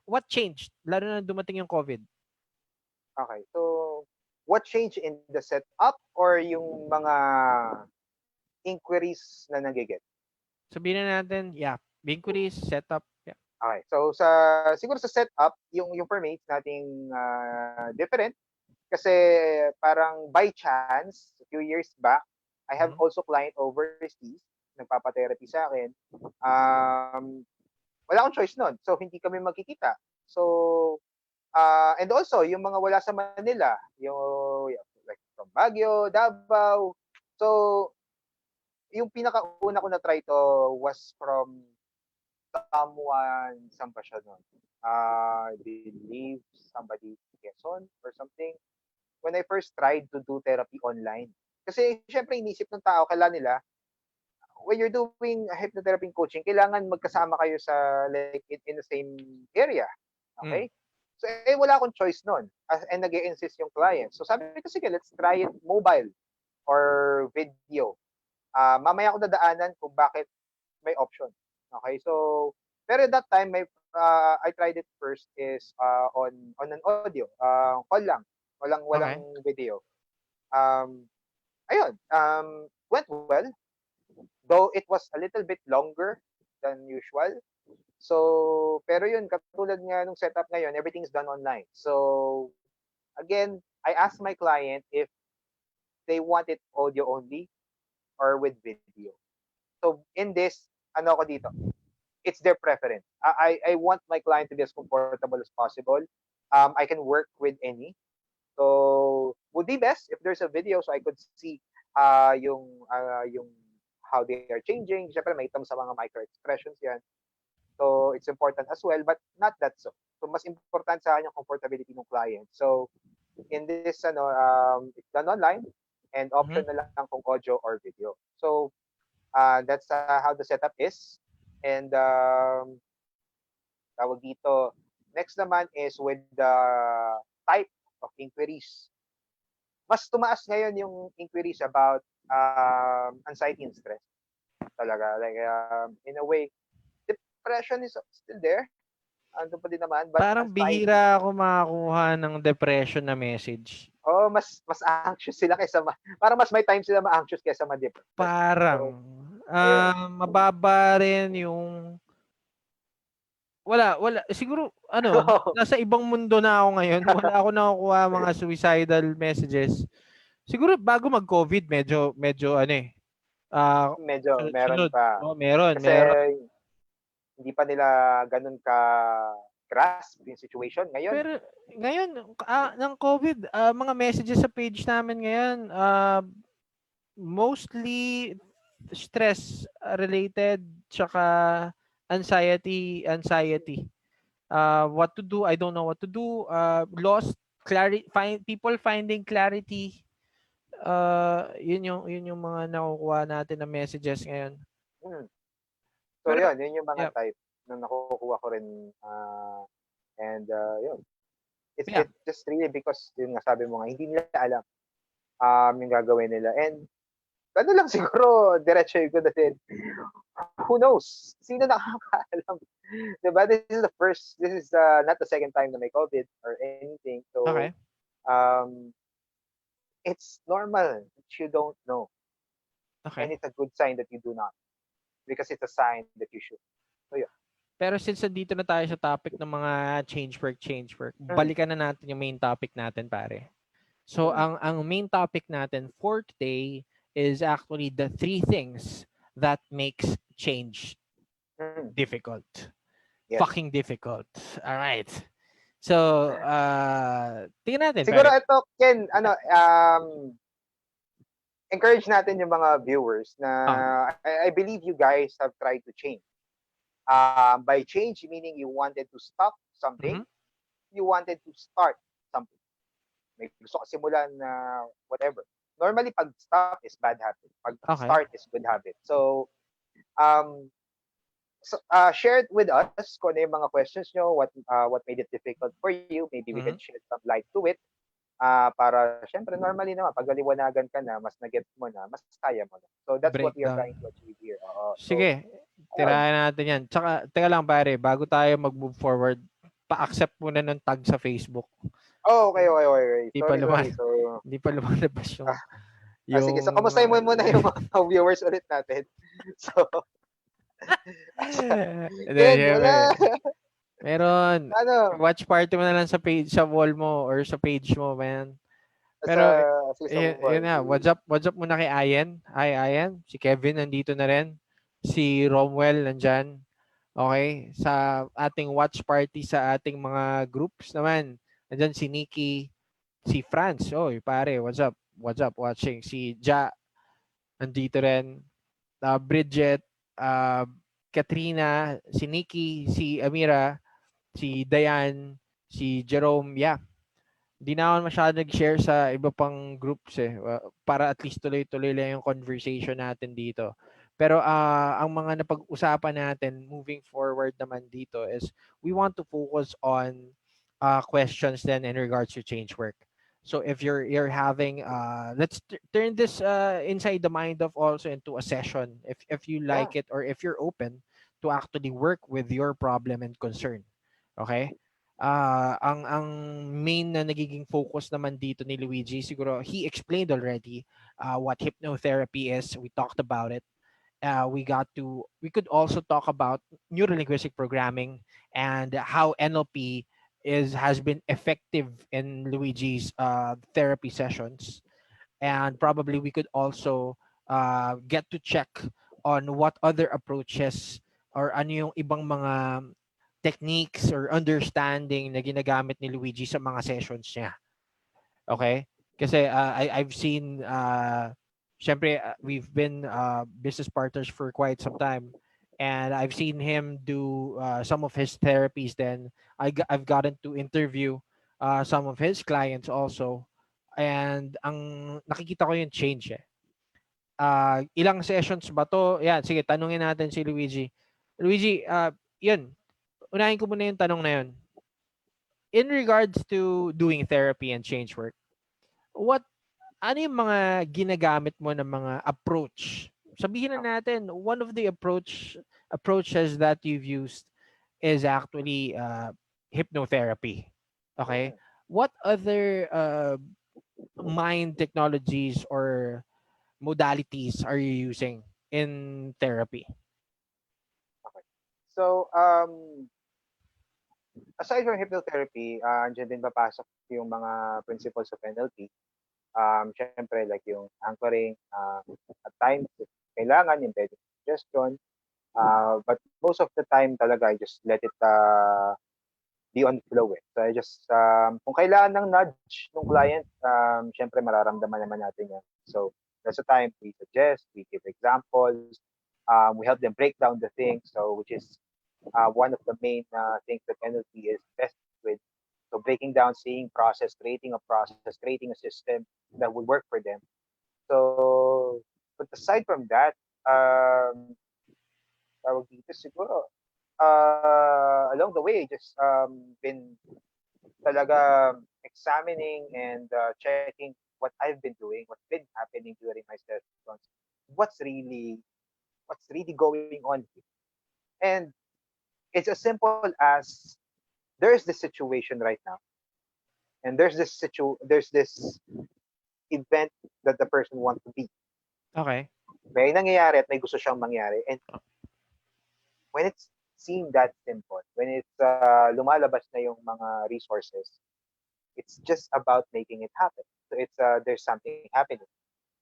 What changed? Lalo na dumating yung COVID. Okay. So, what changed in the setup or yung mga inquiries na nagiget? Sabihin na natin, yeah, inquiries, setup, yeah. Okay. So, siguro sa setup, yung formates nating different kasi parang by chance, a few years back, I have Mhm. also client overseas nagpapa-therapy sa akin. Wala akong choice nun. So, hindi kami magkikita. So, and also, yung mga wala sa Manila, yung like from Baguio, Davao. So, yung pinakauna ko na try to was from someone, saan ba siya nun? I believe somebody Quezon or something. When I first tried to do therapy online. Kasi syempre inisip ng tao, kailangan nila, when you're doing hypnotherapy and coaching, kailangan magkasama kayo sa like in the same area. Mm. Okay? So, wala akong choice nun. And nag-i-insist yung client. So, sabi ko, sige, let's try it mobile or video. Mamaya ko dadaanan kung bakit may option. Okay? So, pero at that time, I tried it first is on an audio. Call lang. Walang Okay. video. Ayun. Went well. Though it was a little bit longer than usual. So, pero yun, katulad nga nung setup ngayon, everything's done online. So, again, I asked my client if they want it audio only or with video. So, in this, ano ako dito? It's their preference. I want my client to be as comfortable as possible. I can work with any. So, would be best if there's a video so I could see yung how they are changing. Siyempre, may itam sa mga micro expressions yan. So, it's important as well, but not that so. So, mas important sa akin yung comfortability ng client. So, in this, it's done online and option Mhm. na lang kung audio or video. So, that's how the setup is. And, tawag dito, next naman is with the type of inquiries. Mas tumaas ngayon yung inquiries about anxiety and stress. Talaga. Like, in a way, depression is still there. Ando pa din naman, but Parang anxiety. bihira ako makakuha ng depression na message. Oh, mas anxious sila kaysa parang mas may time sila ma-anxious kaysa ma-depressed. So, Parang ayun. mababa rin yung wala. Siguro, nasa ibang mundo na ako ngayon. Wala ako nakukuha mga suicidal messages. Siguro bago mag-COVID, medyo Medyo meron sunod. pa. Oh, meron, Kasi meron. hindi pa nila ganun ka grasp yung situation. Ngayon, Pero ngayon, ng COVID, mga messages sa page namin ngayon, mostly stress related, tsaka anxiety. What to do, I don't know what to do. Lost clarity, people finding clarity. Yun yung mga nakukuha natin na messages ngayon. hmm. So Pero yun yung mga yeah, type na nakukuha ko rin. And yun. yeah. It's just really because yun nga sabi mo nga, hindi nila alam yung gagawin nila. And ano lang siguro, diretso ko na din. Who knows? Sino nakakaalam? Diba? This is not the second time na may COVID or anything. So, Okay. um, it's normal that you don't know. And Okay. it's a good sign that you do not. Because it's a sign that you should. So, yeah. Pero since nandito na tayo sa topic ng mga change work, Mm, balikan na natin yung main topic natin, pare. So, mm, ang main topic natin for today is actually the 3 things that makes change mm. difficult. Yes. Fucking difficult. All right. So, tingnan natin, Siguro pare. ito, Ken, encourage natin yung mga viewers na Ah, I believe you guys have tried to change. By change, meaning you wanted to stop something, mhm. you wanted to start something. May gusto ka simulan na whatever. Normally, pag stop is bad habit. Pag Okay. start is good habit. Um, share it with us kung ano yung mga questions nyo, what made it difficult for you. Maybe we can Mhm. shed some light to it. Para, syempre, normally naman, pag naliwanagan ka na, mas na-get mo na, mas kaya mo na. So, that's what we are Breakdown. trying to achieve here. So, Sige, ayun. tirahan natin yan. Tsaka, teka lang pare, bago tayo mag-move forward, pa-accept muna ng tag sa Facebook. Oh, okay. Hindi pa lumal Sorry. So, hindi pa lumalabas yung ah, sige. yung So, kamustahin mo muna yung mga viewers ulit natin. So, Hindi, Ken, syempre. wala. Meron. Ano, Watch party mo na lang sa page, sa wall mo or sa page mo, man. sa, Pero sa yun wall. na, what's up muna kay Ayen. Hi Ayen, si Kevin nandito na rin. Si Romwell nandyan. Okay, sa ating watch party sa ating mga groups naman. Nandyan si Nikki, si Franz. Oy, pare, what's up? What's up watching? Si Ja nandito rin. Bridget, uh, Katrina, si Nikki, si Amira, si Diane, si Jerome. Yeah, di na ako masyado nag-share sa iba pang groups para at least tuloy-tuloy lang yung conversation natin dito. Pero ang mga napag-usapan natin moving forward naman dito is we want to focus on questions then in regards to change work. So if you're having let's turn this inside the mind of also into a session if you Yeah. like it or if you're open to actually work with your problem and concern. Okay? Ang main na nagiging focus naman dito ni Luigi, siguro he explained already what hypnotherapy is. We talked about it. We could also talk about neuro linguistic programming and how NLP has been effective in Luigi's therapy sessions, and probably we could also get to check on what other approaches or ano yung ibang mga techniques or understanding na ginagamit ni Luigi sa mga sessions niya. Okay? Kasi I've seen syempre we've been business partners for quite some time, and I've seen him do some of his therapies. Then I've gotten to interview some of his clients also, and ang nakikita ko yung change ilang sessions ba to? Yan, sige, tanungin natin si Luigi. Luigi, yun, unahin ko muna yung tanong na yun. In regards to doing therapy and change work, what ano yung mga ginagamit mo ng mga approach? Sabihin na natin, one of the approaches that you've used is actually hypnotherapy. Okay? Mm, What other mind technologies or modalities are you using in therapy? okay. So, aside from hypnotherapy, andyan din papasok yung mga principles of NLP. Syempre like yung anchoring, at times if kailangan embedding suggestion, but most of the time talaga I just let it be on flow eh. So I just kung kailangan ng nudge ng client, syempre mararamdaman naman natin yan. So that's the time we suggest, we give examples, we help them break down the things. So which is one of the main things that NLP is best with. So breaking down, seeing process, creating a system that would work for them. So, but aside from that, tawag dito siguro, along the way, just been talaga examining and checking what I've been doing, what's been happening during my sessions, what's really what's really going on here. And it's as simple as there's this situation right now, and there's this event that the person wants to be. Okay. May nangyayari at may gusto siyang mangyari. And when it's seeing that simple, when it's lumalabas na yung mga resources, it's just about making it happen. So it's there's something happening.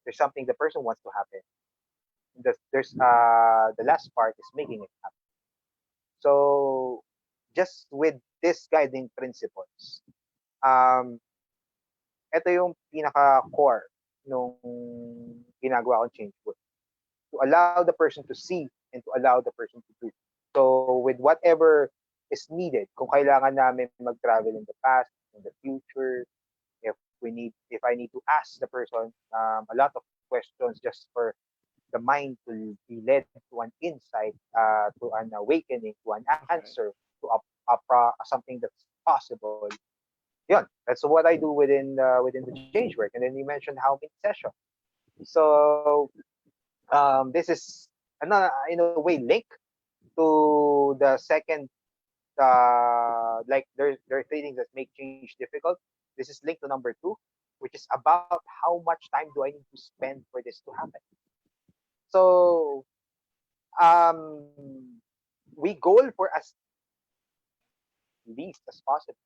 There's something the person wants to happen. There's the last part is making it happen. So just with this guiding principles, um, ito yung pinaka-core nung ginagawa kong change book. To allow the person to see and to allow the person to do. So with whatever is needed, kung kailangan namin mag-travel in the past, in the future, if I need to ask the person a lot of questions just for the mind to be led to an insight, to an awakening, to an Okay. answer, to something that's possible. Yun, that's what I do within the change work. And then you mentioned how many sessions. So this is another in a way link to the second like there are three things that make change difficult. This is linked to number two, which is about how much time do I need to spend for this to happen. So we goal for as least as possible.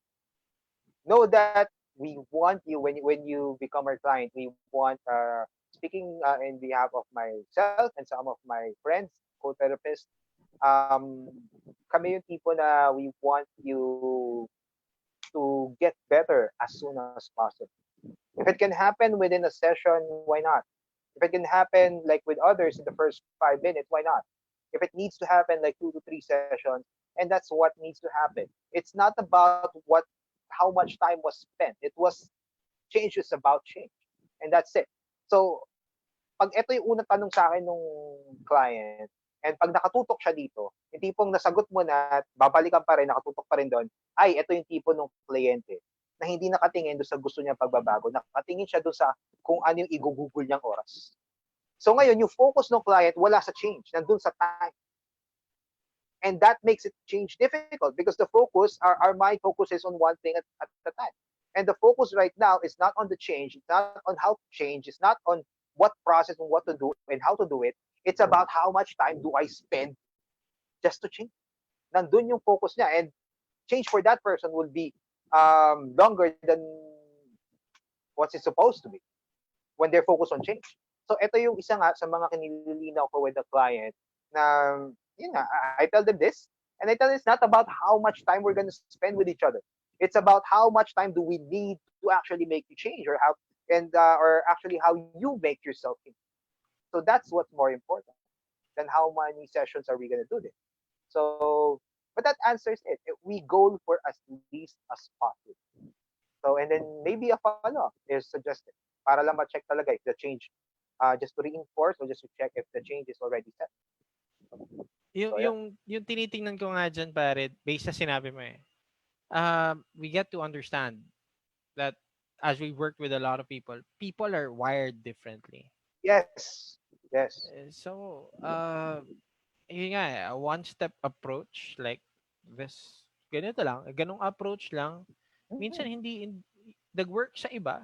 Know that we want you when you become our client. We want speaking in behalf of myself and some of my friends, co-therapists. Um, kami yung tipo na we want you to get better as soon as possible. If it can happen within a session, why not? If it can happen like with others in the first 5 minutes, why not? If it needs to happen like 2 to 3 sessions, and that's what needs to happen. It's not about how much time was spent. It was change is about change, and that's it. So pag ito yung unang tanong sa akin nung client, and pag nakatutok siya dito, yung tipong nasagot mo na, babalikan pa rin, nakatutok pa rin doon, ay, ito yung tipo ng kliyente na hindi nakatingin doon sa gusto niyang pagbabago, nakatingin siya doon sa kung ano yung igugugol niyang oras. So ngayon, yung focus ng client, wala sa change, nandun sa time. And that makes it change difficult because the focus, our mind focuses on one thing at the time. And the focus right now is not on the change, it's not on how to change, it's not on what process and what to do and how to do it. It's about how much time do I spend just to change. Nandun yung focus niya. And change for that person will be longer than what's it supposed to be when they're focused on change. So ito yung isa nga sa mga kinililinaw ko with the client na, yun nga, I tell them this, and I tell them it's not about how much time we're going to spend with each other. It's about how much time do we need to actually make you change, or how or actually how you make yourself change. So that's what's more important than how many sessions are we going to do this. So, but that answers it. We goal for as least as possible. So, and then maybe a follow-up is suggested para lang ma-check talaga if the change, just to reinforce or just to check if the change is already set. Yung, So, yeah. yung, yung tinitingnan ko nga dyan, pare, based sa sinabi mo we get to understand that as we work with a lot of people, people are wired differently. Yes. Yes. So, yun nga, a one-step approach, like this, ganito lang, ganong approach lang, minsan Mm-hmm. nag-work sa iba,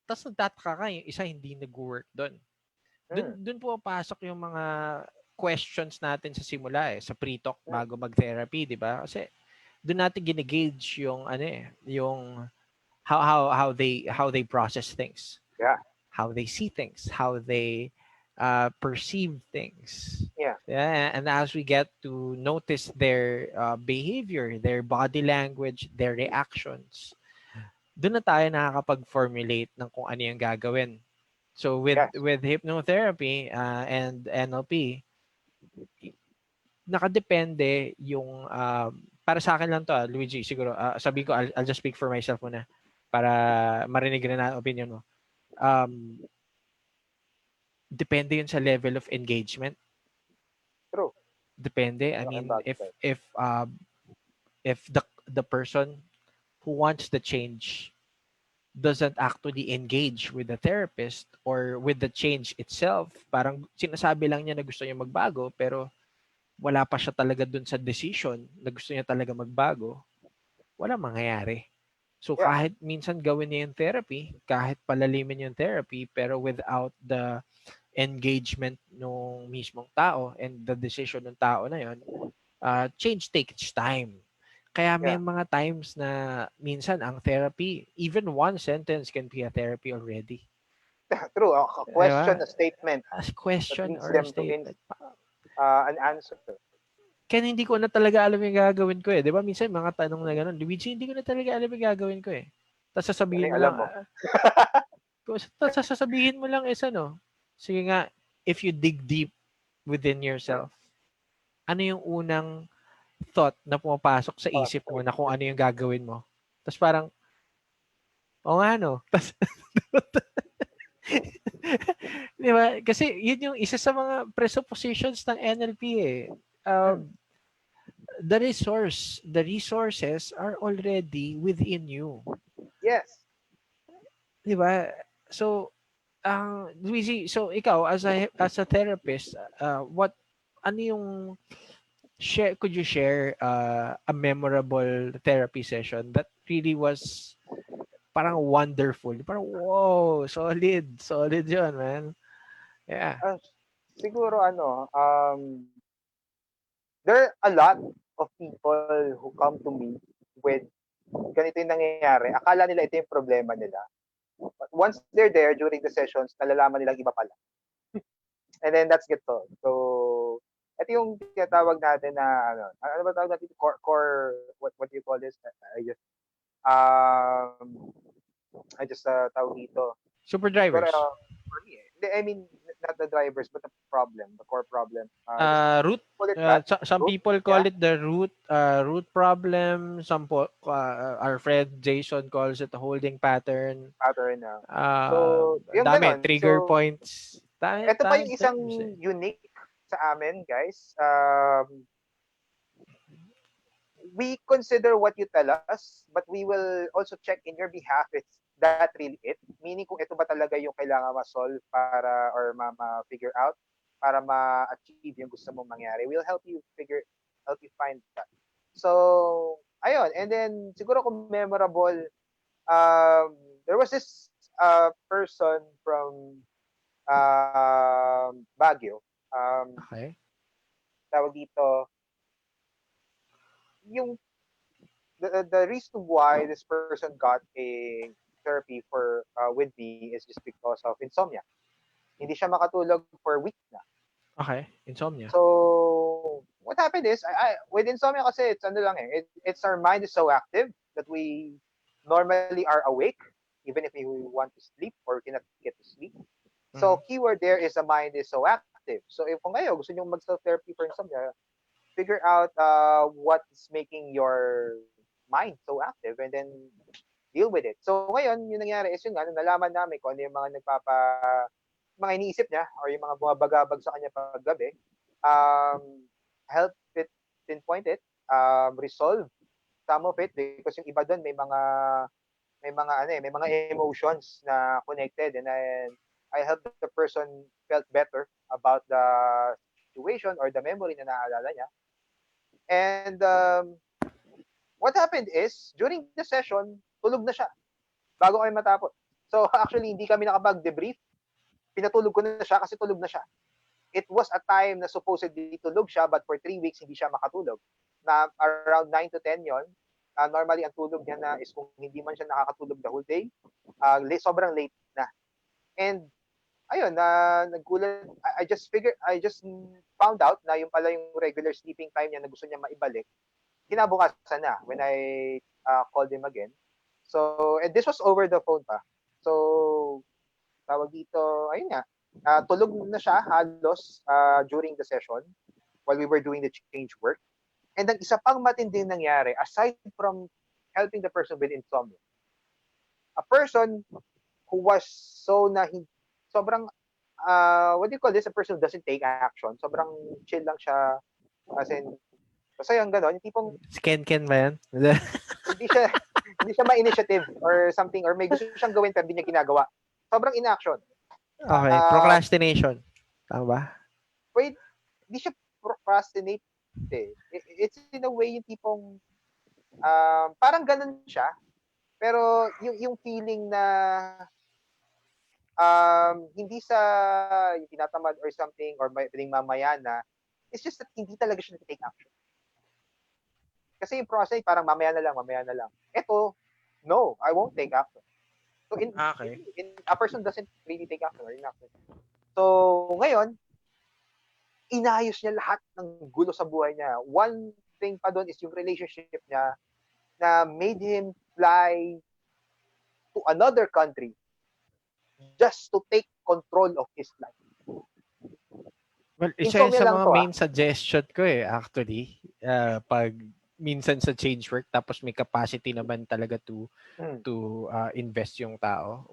tapos nagtataka ka, yung isa hindi nag-work doon. Mm. Doon po pasok yung mga questions natin sa simula sa pre-talk Mm. bago mag-therapy, di ba? Kasi doon natin gine-gauge yung ano yung how they process things, Yeah. how they see things, how they perceive things. Yeah. Yeah, and as we get to notice their behavior, their body language, their reactions, doon na tayo nakakapag-formulate ng kung ano yung gagawin. So Yes. with hypnotherapy and NLP, nakadepende yung para sa akin lang to, Luigi, siguro sabi ko I'll just speak for myself muna para marinig rin na opinion mo. Depende yun sa level of engagement. True. Depende. I Malaking mean, bagay. if the person who wants the change doesn't actually engage with the therapist or with the change itself, parang sinasabi lang niya na gusto niya magbago pero wala pa siya talaga dun sa decision na gusto niya talaga magbago, wala mangyayari. So Yeah. kahit minsan gawin niya yung therapy, kahit palalimin yung therapy, pero without the engagement ng mismong tao and the decision ng tao na yon, change takes time. Kaya may Yeah. mga times na minsan ang therapy, even one sentence can be a therapy already. True. A question, Diba? a statement As that question leads or a them to statement. an answer. Kaya hindi ko na talaga alam yung gagawin ko eh. Di ba? Minsan mga tanong na gano'n, Luigi, hindi ko na talaga alam yung gagawin ko eh. Tapos Ano sasabihin yung mo alam lang, mo? tapos sasabihin mo lang is ano, sige nga, if you dig deep within yourself, ano yung unang thought na pumapasok sa isip mo na kung ano yung gagawin mo? Tapos parang, o nga no. Tapos, di ba? Kasi yun yung isa sa mga presuppositions ng NLP eh. The resources are already within you. Yes. Di ba? So, Luigi, so ikaw as a therapist, what ano yung could you share a memorable therapy session that really was parang wonderful. Parang wow, solid 'yun, man. Yeah. Siguro there are a lot of people who come to me with ganito yung nangyayari. Akala nila ito yung problema nila. But once they're there during the sessions, nalalaman nilang iba pala. And then that's get solved. So, ito yung tinatawag natin na ano ba tawag natin? Core what do you call this? Um I just tawag dito. Super Pero drivers. for me, I mean not the drivers but the core problem. Just Root call it that. some Root, people call yeah, it the root problem. Our friend Jason calls it the holding pattern. pattern na. So, yung Dami ganon. trigger So, points. ito pa yung Daming isang terms eh. unique sa amin, guys. We consider what you tell us, but we will also check in your behalf if that really it. Meaning kung ito ba talaga yung kailangan ma-solve para or ma-figure out para ma-achieve yung gusto mong mangyari. We'll help you find that. So, ayun. And then, siguro kung memorable, there was this person from Baguio. Okay. Tawag dito, yung the reason why this person got a therapy for with me is just because of insomnia. Hindi siya makatulog for weeks na. Okay, insomnia. So what happened is with insomnia kasi it's ano lang it's our mind is so active that we normally are awake even if we want to sleep or cannot get to sleep. So keyword there is the mind is so active. So if kung kayo gusto niyo mag self therapy for insomnia, figure out what's making your mind so active and then deal with it. So ngayon, yung nangyari is yun nga, nalaman namin kung ano yung mga mga iniisip niya or yung mga bumabagabag sa kanya paggabi, help it pinpoint it, resolve some of it because yung iba doon may mga emotions na connected and then I help the person felt better about the situation or the memory na naalala niya. And what happened is, during the session, tulog na siya bago kami matapos. So actually, hindi kami nakapag-debrief. Pinatulog ko na siya kasi tulog na siya. It was a time na supposedly tulog siya but for 3 weeks hindi siya makatulog. na around 9 to 10 yon. Normally, ang tulog niya na is kung hindi man siya nakakatulog the whole day, sobrang late na. And ayun, nagulat, I just found out na yung pala yung regular sleeping time niya na gusto niya maibalik, kinabukasan na when I called him again. So, and this was over the phone pa. So, tawag dito, ayun nga, tulog na siya halos during the session while we were doing the change work. And ang isa pang matinding nangyari, aside from helping the person with insomnia, a person who was sobrang, what do you call this? A person who doesn't take action. Sobrang chill lang siya. As in, basta yung gano'n, yung tipong Si Ken ba yan? hindi siya hindi siya ma-initiative or something, or may gusto siyang gawin pero hindi niya ginagawa. Sobrang inaction. Okay, procrastination. Tama ba? Wait, hindi siya procrastinate eh. It's in a way yung tipong parang ganun siya. Pero yung feeling na hindi sa yung tinatamad or something or may piling mamaya na, it's just that hindi talaga siya nag-take action. Kasi yung process parang mamaya na lang. Ito, no, I won't take action. So a person doesn't really take action or inaction. So ngayon, inayos niya lahat ng gulo sa buhay niya. One thing pa doon is yung relationship niya na made him fly to another country just to take control of his life. Well, isa yun sa mga main suggestion ko actually. Pag minsan sa change work, tapos may capacity naman talaga to invest yung tao.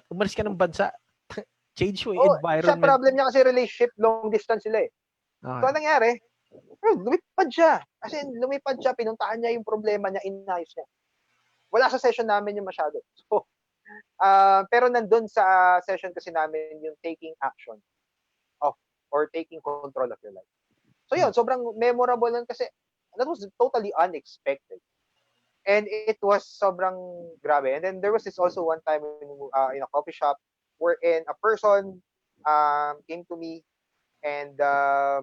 Umalis ka ng bansa. Change yung environment. Siya problem niya kasi relationship, long distance sila eh. Okay. So, nangyari, lumipad siya. Kasi lumipad siya, pinuntahan niya yung problema niya, inayos niya. Wala sa session namin yung masyado. So, pero nandun sa session kasi namin yung taking action of or taking control of your life. So yun, sobrang memorable nun kasi that was totally unexpected. And it was sobrang grabe. And then there was this also one time in a coffee shop wherein a person came to me and a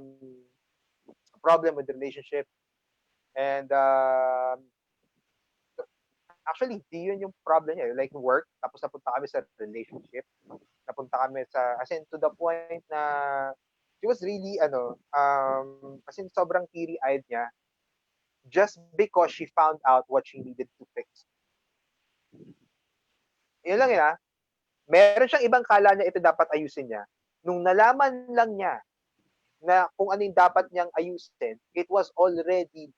problem with the relationship. And actually, di yun yung problem niya. Like work, tapos napunta kami sa relationship. Napunta kami sa, as in to the point na she was really, as in sobrang teary-eyed niya just because she found out what she needed to fix. Yun lang yun Meron siyang ibang kala niya ito dapat ayusin niya. Nung nalaman lang niya na kung ano yung dapat niyang ayusin, it was already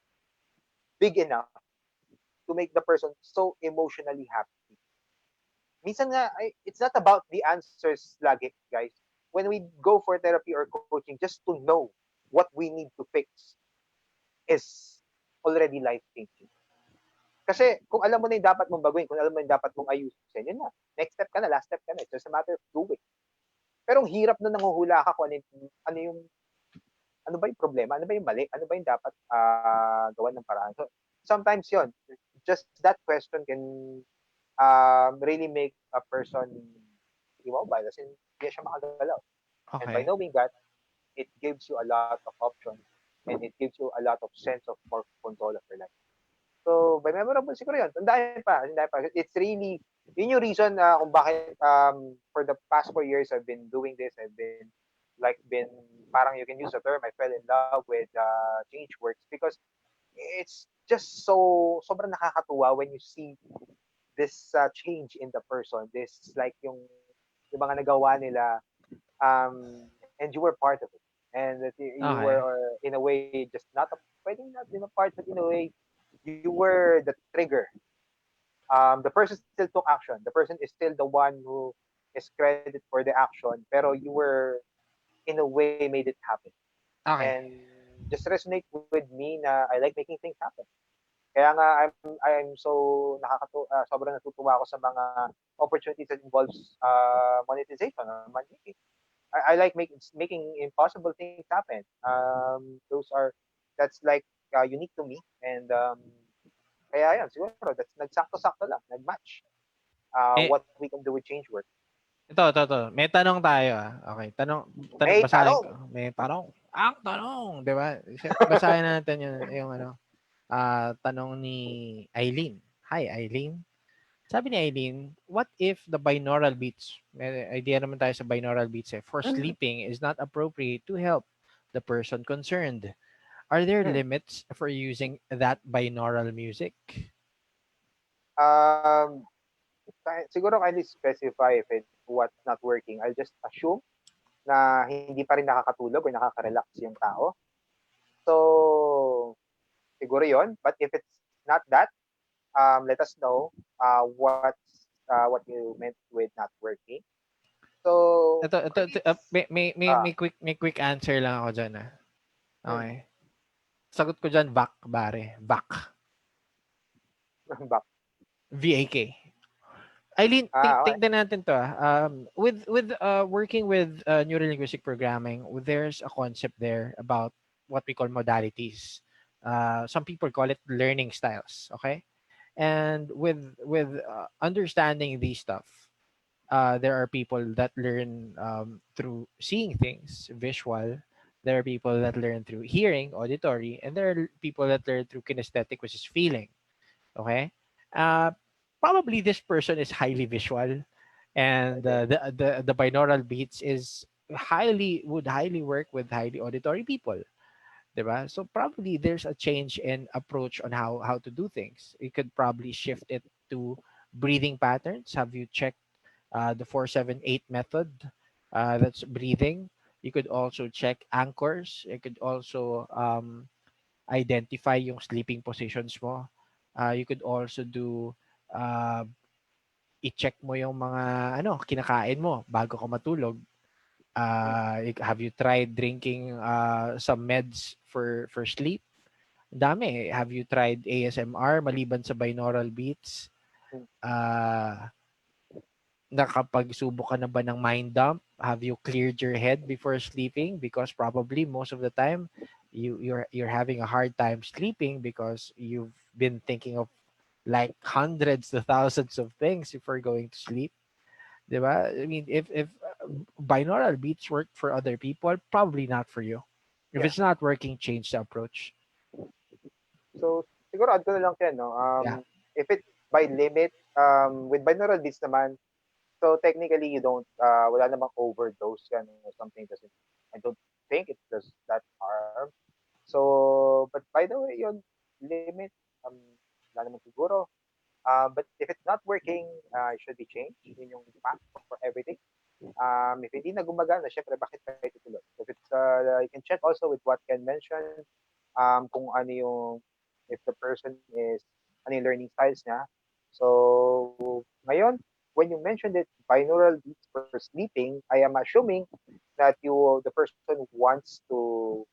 big enough to make the person so emotionally happy. Minsan nga, it's not about the answers lagi, guys. When we go for therapy or coaching, just to know what we need to fix is already life-changing. Kasi kung alam mo na yung dapat mong baguhin, kung alam mo yung dapat mong ayusin, yun na. Next step ka na, last step ka na. It's just a matter of doing. Pero ang hirap na nanguhula ka kung ano ba yung problema, ano ba yung mali, ano ba yung dapat gawan ng paraan. So, sometimes yun, just that question can really make a person immobile kasi hindi siya makagalaw. Okay. And by knowing that, it gives you a lot of options and it gives you a lot of sense of more control of your life. So, by memorable siguro yun. Tandaan pa. It's really, yun yung reason kung bakit for the past 4 years I've been doing this. I've been parang you can use the term, I fell in love with change works because it's just sobrang nakakatuwa when you see this change in the person. This like yung mga nagawa nila and you were part of it. And that you were in a way just not a part, but in a way you were the trigger. The person still took action. The person is still the one who is credited for the action, pero you were in a way made it happen. Okay. And just resonate with me na I like making things happen. Kaya nga I'm so sobrang natutuwa ako sa mga opportunities that involves monetization or money. I like making impossible things happen. That's like unique to me, and kaya yan siguro that's nagsakto-sakto lang, nagmatch what we can do with change work. Ito. May tanong tayo. Okay, tanong. May tanong. Ang tanong, 'di ba? Basahin natin yung ano, tanong ni Eileen. Hi, Eileen. Sabi ni Eileen, what if the binaural beats, may idea naman tayo sa binaural beats for sleeping is not appropriate to help the person concerned? Are there Hmm. limits for using that binaural music? Um, siguro kindly specify if it's what's not working. I'll just assume na hindi pa rin nakakatulog or nakaka-relax yung tao. So, siguro yon. But if it's not that, let us know what you meant with not working. So, Ito, for me, it's, ah, may quick answer lang ako dyan. hmm, Okay. Sagot ko dyan, VAC, bare. VAC. back. VAK. Eileen, Okay. tingnan natin to. With working with neurolinguistic programming, there's a concept there about what we call modalities. Some people call it learning styles. Okay, and with understanding these stuff, there are people that learn through seeing things, visual. There are people that learn through hearing, auditory, and there are people that learn through kinesthetic, which is feeling. Okay. Uh, Probably this person is highly visual, and Okay. the binaural beats is highly work with highly auditory people, diba? So probably there's a change in approach on how to do things. You could probably shift it to breathing patterns. Have you checked the 478 method? That's breathing. You could also check anchors. You could also identify yung sleeping positions mo. You could also do uh, i-check mo yung mga kinakain mo bago ka matulog. Hmm. Have you tried drinking some meds for sleep? Ang dami. Have you tried ASMR maliban sa binaural beats? Hmm. Uh, Nakapagsubok ka na ba ng mind dump? Have you cleared your head before sleeping? Because probably most of the time you're having a hard time sleeping because you've been thinking of like hundreds to thousands of things before going to sleep. Diba? I mean, if binaural beats work for other people, probably not for you. If Yeah. it's not working, change the approach. So, siguro add ko na lang Ken, no? Yeah. If it by limit, with binaural beats naman, so technically you don't, wala namang overdose yan or something. Doesn't, I don't think it does that harm. So, but by the way, yun, limit, wala naman siguro. But if it's not working, it should be changed. Yun yung fact for everything. If hindi na gumagana, syempre, bakit tayo tutuloy? If it's, you can check also with what Ken mentioned, kung ano yung, if the person is, ano yung learning styles niya. So, ngayon, when you mentioned it, binaural beats for sleeping, I am assuming that the person wants to,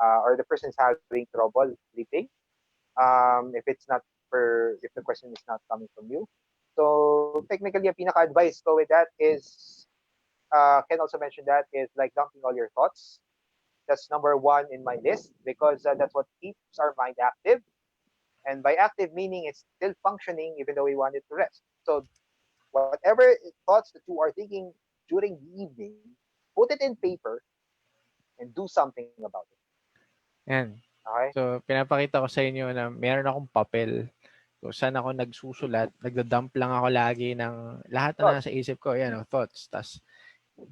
or the person is having trouble sleeping. If it's not if the question is not coming from you. So, technically, ang pinaka-advice ko with that is, Ken also mentioned that, is like dumping all your thoughts. That's number one in my list because that's what keeps our mind active. And by active meaning it's still functioning even though we want it to rest. So whatever thoughts that you are thinking during the evening, put it in paper and do something about it. Yan. Okay? So, pinapakita ko sa inyo na meron akong papel kung saan ako nagsusulat. Nagda-dump lang ako lagi ng lahat na nasa Thoughts. isip ko. Yan, thoughts. Tapos,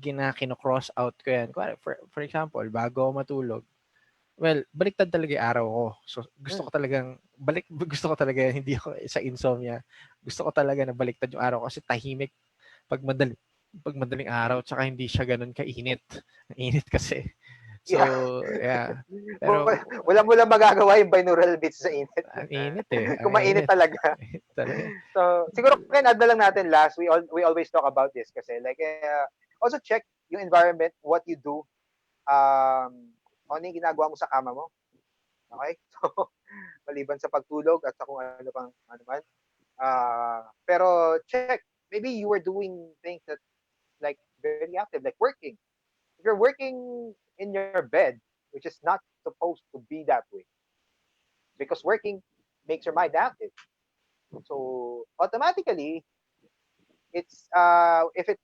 kino-cross out ko yan. For example, bago ako matulog, well, baliktad talaga yung araw ko. So, gusto Mm, ko talagang, gusto ko talaga, hindi ako sa insomnia. Gusto ko talaga na baliktad yung araw ko kasi tahimik pag madaling araw, tsaka hindi siya ganun kainit. Ang init kasi. So, yeah. yeah. Pero, Wala mo lang magagawa yung binaural beats sa init. ang init eh. Ang Kung mainit init. talaga. Talaga. So, siguro Ken, add na lang natin last. We always talk about this kasi like also check yung environment, what you do, ano yung ginagawa mo sa kama mo. Okay? So, maliban sa pagtulog at sa kung ano pang ano man. Pero check, maybe you were doing things that like very active, like working. If you're working in your bed, which is not supposed to be that way, because working makes your mind active. So automatically, it's if it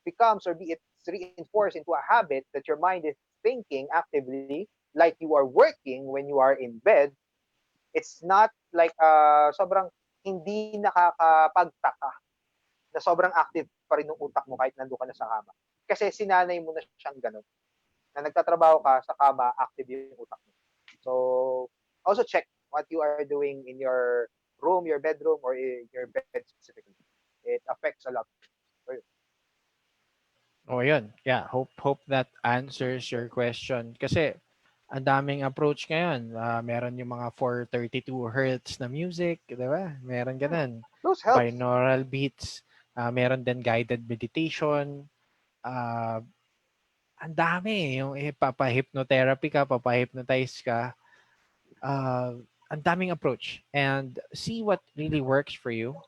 becomes or be it's reinforced into a habit that your mind is thinking actively, like you are working when you are in bed, it's not like sobrang hindi nakakapagtaka na sobrang active pa rin ng utak mo kahit nandun ka na sa kama. Kasi sinanay mo na siyang ganun. Na nagtatrabaho ka sa kama, active yung utak mo. So, also check what you are doing in your room, your bedroom, or in your bed specifically. It affects a lot. So, Oh, yun. Yeah, hope that answers your question. Kasi ang daming approach ngayon. Meron yung mga 432 hertz na music, di ba? Meron ganun. those helps. Binaural beats. Meron din guided meditation. Uh, ang dami. Yung papa-hypnotherapy ka, papa-hypnotize ka. Ang daming approach. And see what really works for you.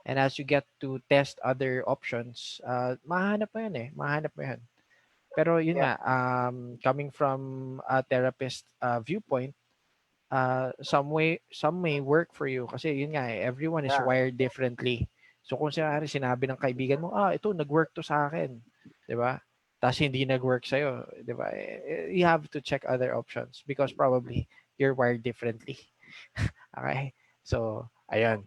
And as you get to test other options, mahanap mo yan eh. Mahanap mo yan. Pero yun Yeah. nga, coming from a therapist viewpoint, some may work for you. Kasi yun nga, everyone is Yeah. wired differently. So kung sinabi ng kaibigan mo, ito, nag-work to sa akin. Di ba? Tapos hindi nag-work sa'yo. Di ba? You have to check other options because probably you're wired differently. Okay? So, ayun.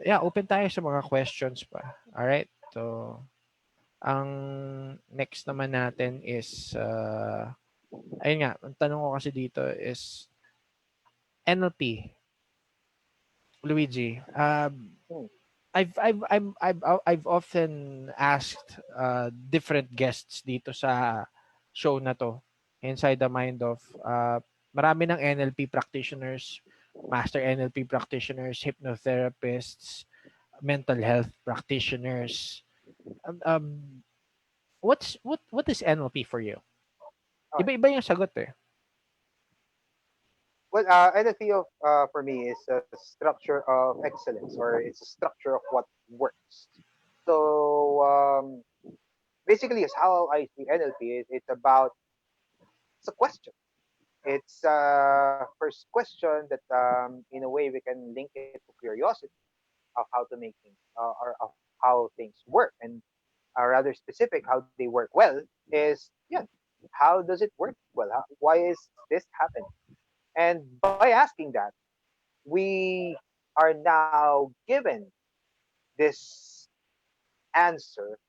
Yeah, open tayo sa mga questions pa. Alright? So, ang next naman natin is, ayun nga, ang tanong ko kasi dito is, NLP, Luigi. Hmm. I've often asked different guests dito sa show na to, Inside the Mind of, marami ng NLP practitioners, master NLP practitioners, hypnotherapists, mental health practitioners. Um, what is NLP for you? Okay. Iba-iba yung sagot eh. Well, NLP for me is a structure of excellence, or it's a structure of what works. So basically, is how I see NLP. It's about, it's a question. It's first question that in a way we can link it to curiosity of how to make things, or of how things work, and rather specific how they work well is, yeah, how does it work well? Why is this happening? And by asking that, we are now given this answer,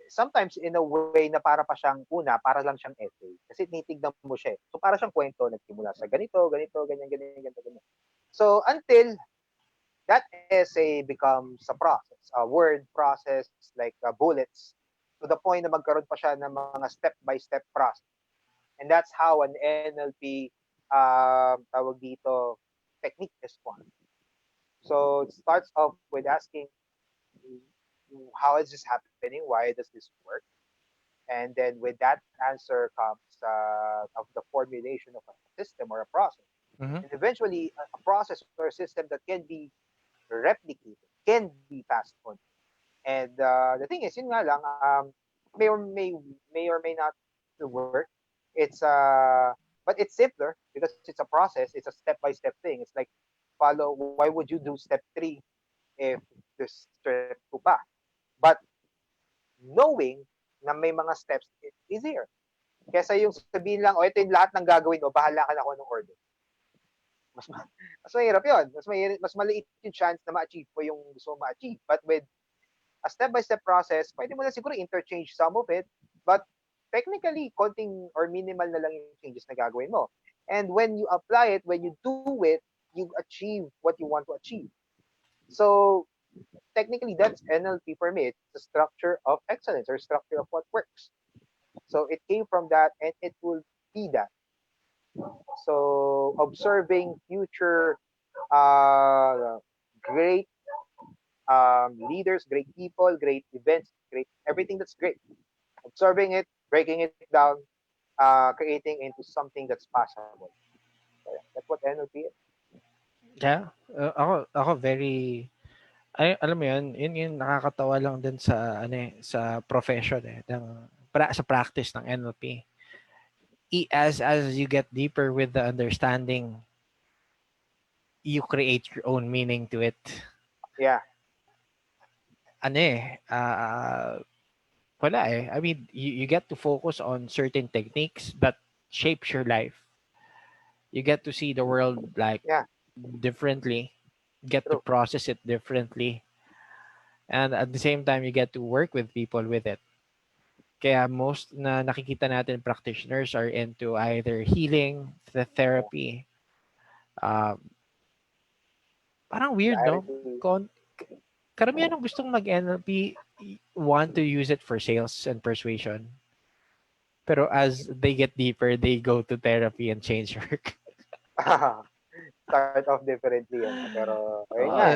sometimes in a way na para pa siyang una, para lang siyang essay. Kasi tinitignan mo siya. So para siyang kwento, nagsimula sa ganito, ganito, ganyan, ganyan, ganyan, ganyan. So until that essay becomes a process, a word process, like bullets, to the point na magkaroon pa siya ng mga step-by-step process. And that's how an NLP, tawag dito, technique is formed. So it starts off with asking, how is this happening? Why does this work? And then with that answer comes of the formulation of a system or a process. Mm-hmm. And eventually, a process or a system that can be replicated, can be passed on. And the thing is, yun nga lang, may or may not work. It's but it's simpler because it's a process. It's a step-by-step thing. It's like follow. Why would you do step 3 if there's step 2 pa? But knowing na may mga steps, it's easier. Kesa yung sabihin lang, ito yung lahat ng gagawin mo, bahala ka na kung anong order. Mas, mas mahirap yun. Mas maliit yung chance na ma-achieve mo yung gusto mo ma-achieve. But with a step-by-step process, pwede mo na siguro interchange some of it, but technically, konting or minimal na lang yung changes na gagawin mo. And when you apply it, when you do it, you achieve what you want to achieve. So, technically, that's NLP for me. It's the structure of excellence, or structure of what works. So, it came from that, and it will be that. So, observing future great leaders, great people, great events, great everything that's great. Observing it, breaking it down, creating into something that's possible. So, yeah, that's what NLP is. Yeah. Ako very, alam mo yun nakakatawa lang din sa sa profession sa practice ng NLP. As you get deeper with the understanding, you create your own meaning to it. Yeah. wala eh. I mean, you get to focus on certain techniques that shapes your life. You get to see the world like Yeah, differently, get to true. process it differently, and at the same time, you get to work with people with it. Kaya most na nakikita natin practitioners are into either healing, the Yeah, therapy. Uh, Parang weird, no? clarity. Karamihan ng gustong mag-NLP want to use it for sales and persuasion. Pero as they get deeper, they go to therapy and change work. Start off differently, ano? Pero, ayun nga.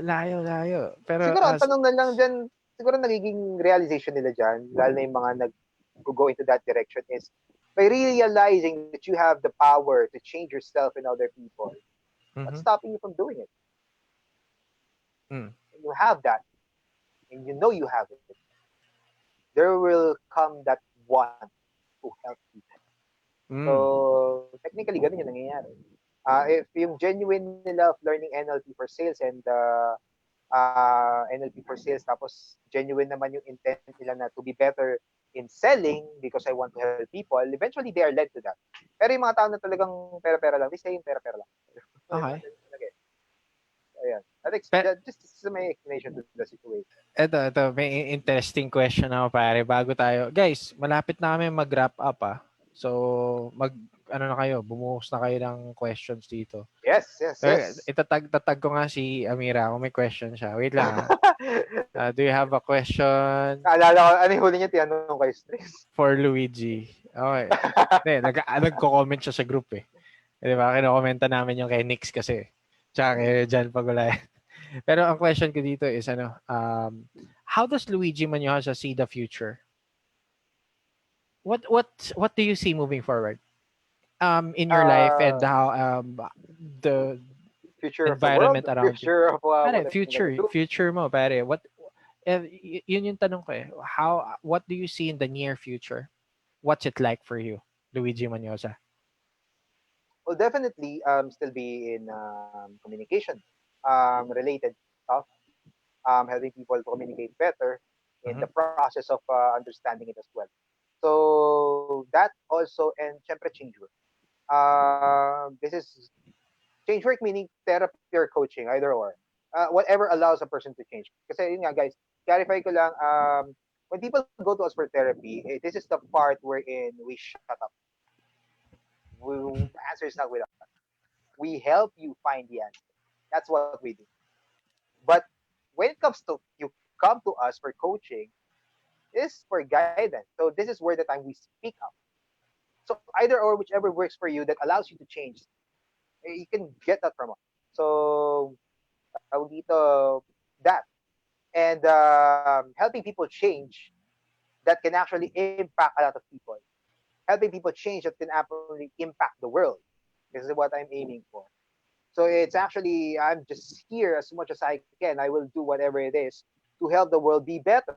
Layo. Pero Siguro, ang as, tanong na lang dyan, siguro nagiging realization nila dyan, lalo na yung mga nag-go into that direction is, by realizing that you have the power to change yourself and other people, what's mhm, stopping you from doing it? mm, When you have that, and you know you have it, there will come that want to help people. mm. So, technically, ganun yung nangyayari. If yung genuine nila of learning NLP for sales and NLP for sales, tapos genuine naman yung intent nila na to be better in selling because I want to help people, eventually they are led to that. Pero yung mga tao na talagang pera-pera lang, they stay in pera-pera lang. Okay. Okay. Ayan. Pero Just this is my explanation to the situation. ito, may interesting question ako pare bago tayo. Guys, malapit na kami mag-wrap up ah. So, ano na kayo, bumuhos na kayo ng questions dito. Yes, yes, yes. Tatag ko nga si Amira kung may question siya. Wait lang ah. Do you have a question Naalala ko, ano yung huli niya, tinanong kay Stress. for Luigi? Okay. Hindi, nagko-comment siya sa group eh. Di ba? Kinokomenta namin yung kay Nix kasi. Tsaka kay Jan Pagulay. Pero ang question ko dito is how does Luigi Manyosa see the future? What do you see moving forward? In your life and Uh, how the future of the world, environment around you. future of what Pare, I'm gonna do. future mo, pare. Yun yung tanong ko eh. What do you see in the near future? What's it like for you, Luigi Manyosa? Will definitely still be in communication related stuff, helping people to communicate better in Mm-hmm. the process of understanding it as well. So that also, and syempre change work. This is change work meaning therapy or coaching, either or. Whatever allows a person to change. Kasi yun nga guys, clarify ko lang, when people go to us for therapy, this is the part wherein we shut up. The answer is not with us. We help you find the answer. That's what we do. But when it comes to you come to us for coaching, is for guidance. So this is where the time we speak up. So either or whichever works for you that allows you to change, you can get that from us. So tawag dito, that. And helping people change that can actually impact a lot of people. Helping people change that can actually impact the world. This is what I'm aiming for. So it's actually, I'm just here as much as I can. I will do whatever it is to help the world be better.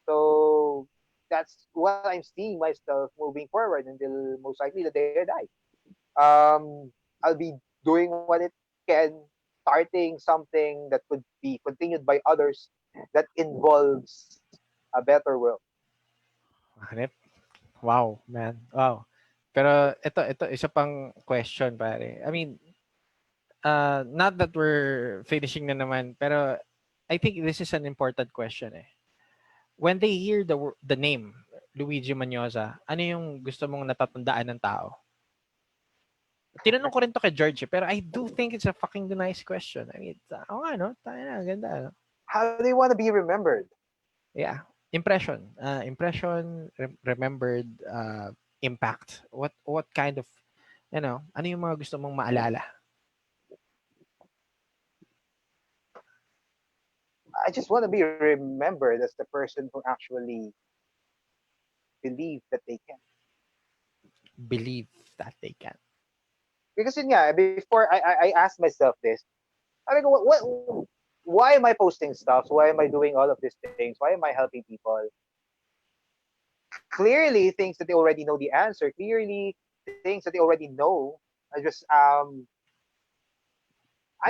So that's what I'm seeing myself moving forward until most likely the day I die. I'll be doing what it can, starting something that could be continued by others that involves a better world. Hanep? Wow, man. Wow. Pero ito isa pang question pare. I mean, not that we're finishing na naman, pero I think this is an important question eh. When they hear the name Luigi Manyosa, ano yung gusto mong natatandaan ng tao? Tinanong ko rin to kay George, pero I do think it's a fucking nice question. I mean, nga, no? Tayo na, ganda, no? How do you want to be remembered? Yeah. Impression. Remembered, impact. What kind of, ano yung mga gusto mong maalala? I just want to be remembered as the person who actually believed that they can. Believe that they can. Because yun nga, before I asked myself this, I mean, why am I posting stuff? Why am I doing all of these things? Why am I helping people? Clearly, things that they already know the answer. Clearly, things that they already know. I just I'm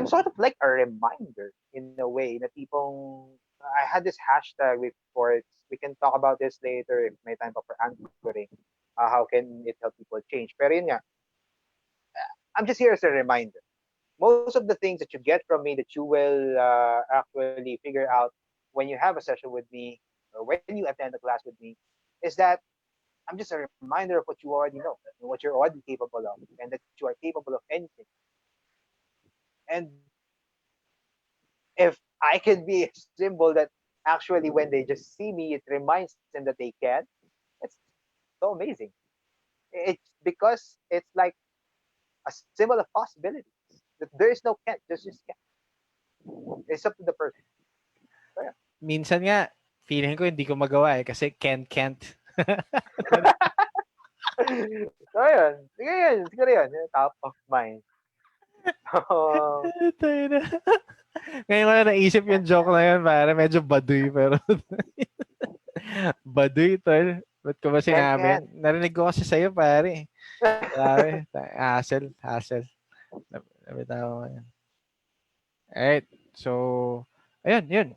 sort of like a reminder in a way na tipong I had this hashtag before. We can talk about this later if may time pa for anchoring. How can it help people change? Pero yun nga, I'm just here as a reminder. Most of the things that you get from me that you will actually figure out when you have a session with me or when you attend a class with me is that I'm just a reminder of what you already know and what you're already capable of and that you are capable of anything. And if I can be a symbol that actually when they just see me, it reminds them that they can, it's so amazing. It's because it's like a symbol of possibilities. That there is no can't, there's just can't. It's up to the person. So yeah. Minsan nga, feeling ko hindi ko magawa kasi can't. So yun. Sige yun. Siguro yun. Top of mind. So, Tayo na. Ngayon ko na naisip yung joke na yun, pare. Medyo baduy, pero baduy, tol. Ba't ko ba sinabi yan? can't. Narinig ko kasi sa'yo, pare. Sabi, hassle. Nabitaw ko yan. Alright. So, ayun, yun.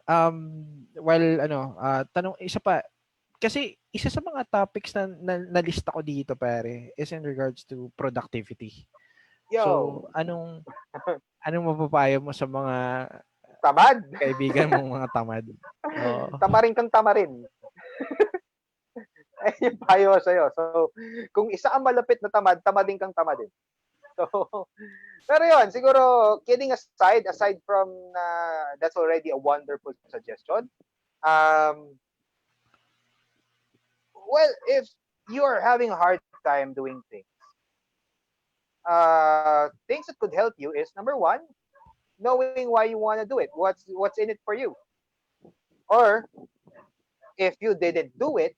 Tanong, isa pa. Kasi, isa sa mga topics na lista ko dito, pare, is in regards to productivity. Yo. So, anong mapapayo mo sa mga Tamad. kaibigan mong mga tamad? Oo. Tamarin kang tamarin. Ayun yung payo ko sa'yo. So, kung isa ang malapit na tamad, tamadin kang tamadin. So, pero yun, siguro, kidding aside from that's already a wonderful suggestion. Well, if you are having a hard time doing things, things that could help you is number one, knowing why you want to do it. What's in it for you? Or if you didn't do it,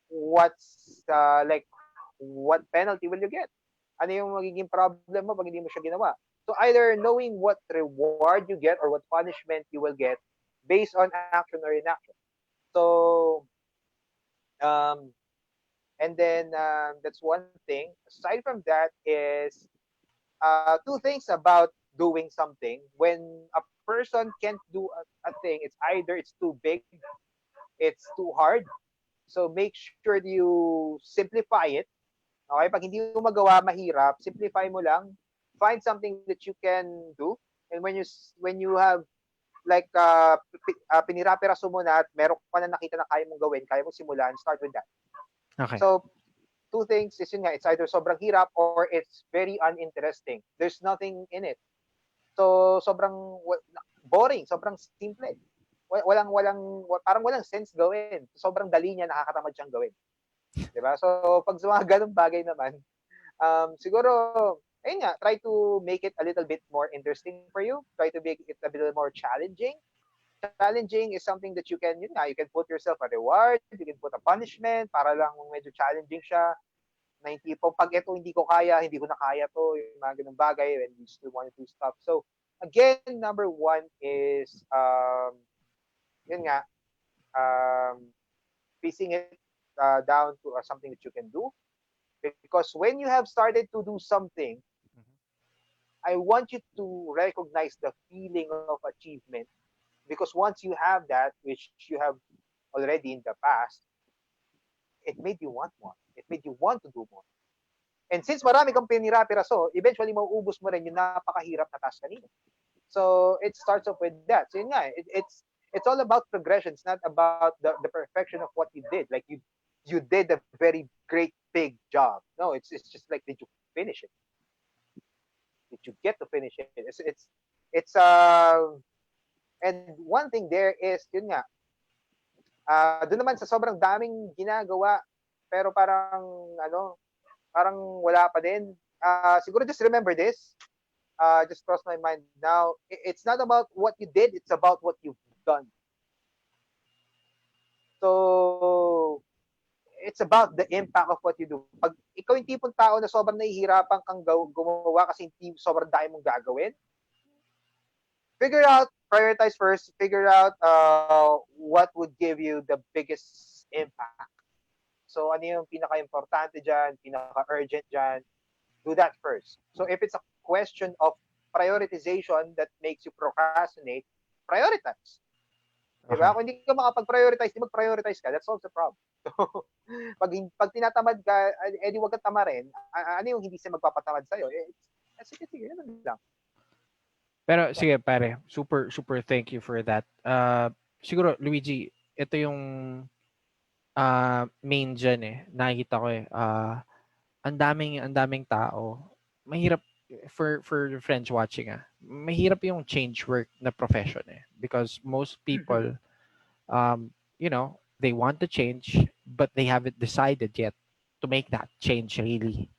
what penalty will you get? Ano yung magiging problem mo pag hindi mo siya ginawa? So either knowing what reward you get or what punishment you will get based on action or inaction. So and then that's one thing. Aside from that is two things about doing something. When a person can't do a thing, it's either it's too big, it's too hard. So make sure you simplify it. Okay? Pag hindi mo magawa, mahirap, simplify mo lang. Find something that you can do. And when you have like pinira-piraso mo na at meron ka na nakita na kaya mong gawin, kaya mong simulan, start with that. Okay. So, two things is yun nga, it's either sobrang hirap or it's very uninteresting. There's nothing in it. So, sobrang boring, sobrang simple. Parang walang sense gawin. Sobrang dali niya, nakakatamad siyang gawin. Diba? So, pag sa mga ganung bagay naman, siguro, ayun nga, try to make it a little bit more interesting for you. Try to make it a little more challenging. Challenging is something that you can put yourself a reward, you can put a punishment para lang medyo challenging siya. Na hindi po, pag ito hindi ko kaya, hindi ko na kaya to, yung mga ganung bagay, and you still want to do stuff. So, again, number one is, yun nga, piecing it down to something that you can do. Because when you have started to do something, I want you to recognize the feeling of achievement. Because once you have that, which you have already in the past, it made you want more. It made you want to do more. And since marami kang pinira-piraso, eventually mauubos mo rin yung napakahirap na task kanina. So it starts off with that. So yun nga, it's all about progression. It's not about the perfection of what you did. Like you did a very great big job. No, it's just like, did you finish it? Did you get to finish it? It's and one thing there is yun nga. Doon naman sa sobrang daming ginagawa pero parang wala pa din. Siguro just remember this. Just cross my mind now. It's not about what you did, it's about what you've done. So, it's about the impact of what you do. Pag ikaw yung tipong tao na sobrang nahihirapan kang gumawa kasi sobrang dami mong gagawin, figure out, prioritize first, figure out what would give you the biggest impact. So, ano yung pinaka-importante dyan, pinaka-urgent dyan, do that first. So, if it's a question of prioritization that makes you procrastinate, prioritize. 'Di ba? Okay. Kung hindi ka makapag-prioritize, di mag-prioritize ka, that solves the problem. So, pag tinatamad ka, di wag kang tamarin. Ano yung hindi siya magpapatamad sa'yo? Sige, sige, ganun lang. Pero sige pare, super super thank you for that. Siguro Luigi, ito yung main diyan eh. Nakikita ko eh. Ang daming tao. Mahirap for your friends watching mahirap yung change work na profession eh because most people they want to change but they haven't decided yet to make that change really.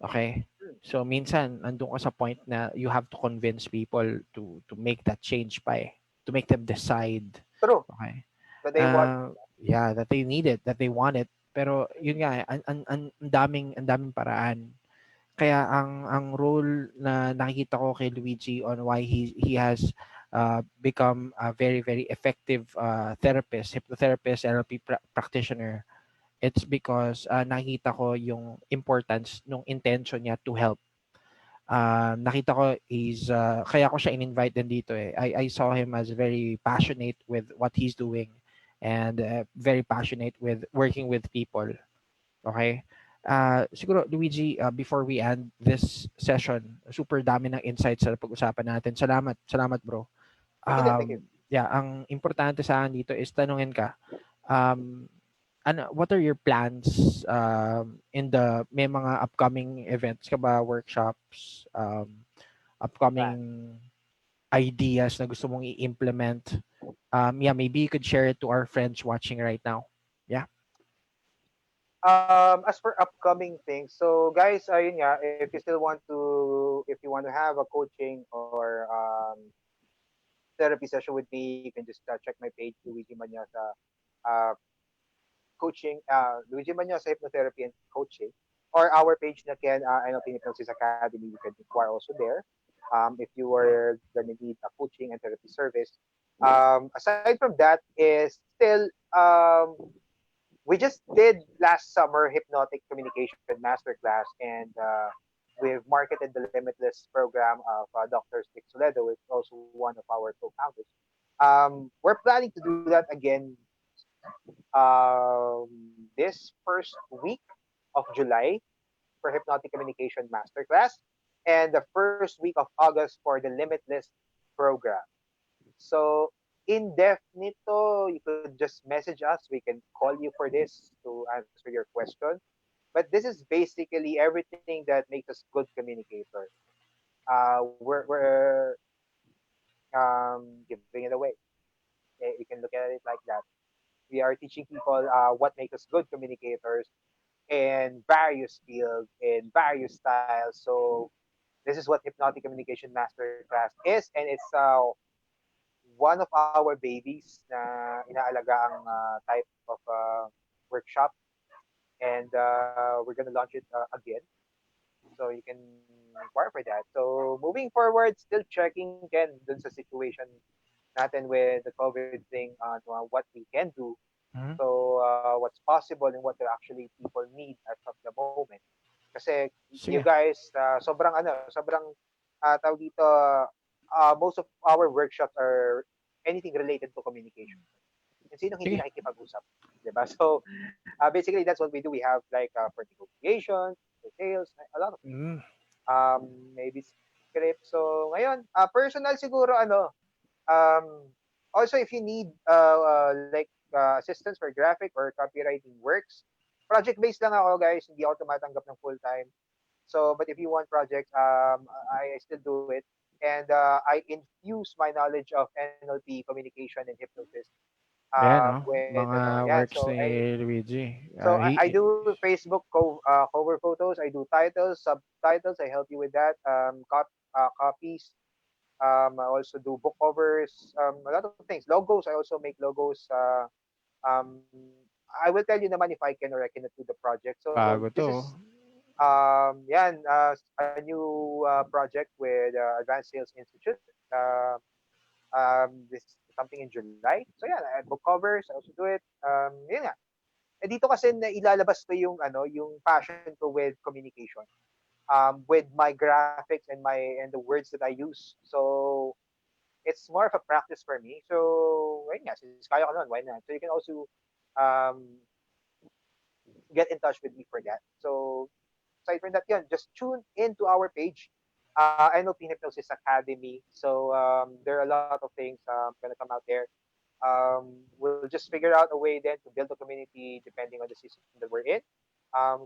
Okay? So minsan andun ka sa point na you have to convince people to make that change pa eh. To make them decide. True. Okay? But they want, Yeah, that they need it, that they want it. Pero yun nga, ang daming paraan. Kaya ang role na nakikita ko kay Luigi on why he has become a very very effective therapist, hypnotherapist, NLP practitioner, it's because nakita ko yung importance ng intention niya to help. Nakita ko is kaya ko siya in-invite din dito eh. I saw him as very passionate with what he's doing and very passionate with working with people. Okay? Siguro Luigi, before we end this session, super dami ng insights sa pag-usapan natin. Salamat, salamat bro. thank you din, thank you. Yeah, ang importante sa akin dito is tanungin ka. Um, what are your plans in the may mga upcoming events ka ba, workshops, Plan. upcoming ideas na gusto mong i-implement? Yeah, maybe you could share it to our friends watching right now. Yeah. As for upcoming things, so guys, yun nga, if you want to have a coaching or therapy session with me, you can just check my page, Luigi Manyosa, coaching, Luigi Manyosa Hypnotherapy and Coaching, or our page na Ken, NLP and Hypnosis Academy. You can inquire also there. If you are gonna need a coaching and therapy service. Aside from that, is still we just did last summer hypnotic communication masterclass, and we've marketed the Limitless program of Dr. Stick who is also one of our co-founders. We're planning to do that again this first week of July for hypnotic communication masterclass, and the first week of August for the Limitless program. So indefinite, you could just message us. We can call you for this to answer your question. But this is basically everything that makes us good communicators. We're giving it away. You can look at it like that. We are teaching people what makes us good communicators in various fields, in various styles. So this is what hypnotic communication masterclass is, and it's one of our babies na inaalaga ang type of workshop, and we're gonna launch it again, so you can inquire for that. So moving forward, still checking again dun sa situation natin with the COVID thing on what we can do. Mhm. So what's possible and what actually people need as of the moment. Kasi you Sige. guys, sobrang tawag dito, most of our workshops are anything related to communication. And sinong hindi Sige. nakikipag-usap, 'di ba? So basically that's what we do. We have like for negotiations, for sales, a lot of things. Mm. Maybe script. So ngayon, personal siguro also if you need like assistance for graphic or copywriting works, project based lang ako guys, hindi ako tumatanggap ng full time. So, but if you want projects, I still do it. And I infuse my knowledge of NLP, communication, and hypnosis Ayan, no? with Mga yeah. works ni Luigi. I do Facebook cover photos. I do titles, subtitles. I help you with that. Copies. I also do book covers. A lot of things. Logos. I also make logos. Um, I will tell you naman if I can or I cannot do the project. So bago this to. is a new project with Advanced Sales Institute. This is something in July. So yeah, book covers, I also do it. Yun nga. Eh dito kasi na ilalabas ko yung yung passion ko with communication. With my graphics and the words that I use. So it's more of a practice for me. So ayun nga, since kaya ko nun, why not? So you can also um, get in touch with me for that. So aside from that, yun, just tune into our page, NLP Hypnosis Academy. So there are a lot of things gonna come out there. We'll just figure out a way then to build a community depending on the season that we're in.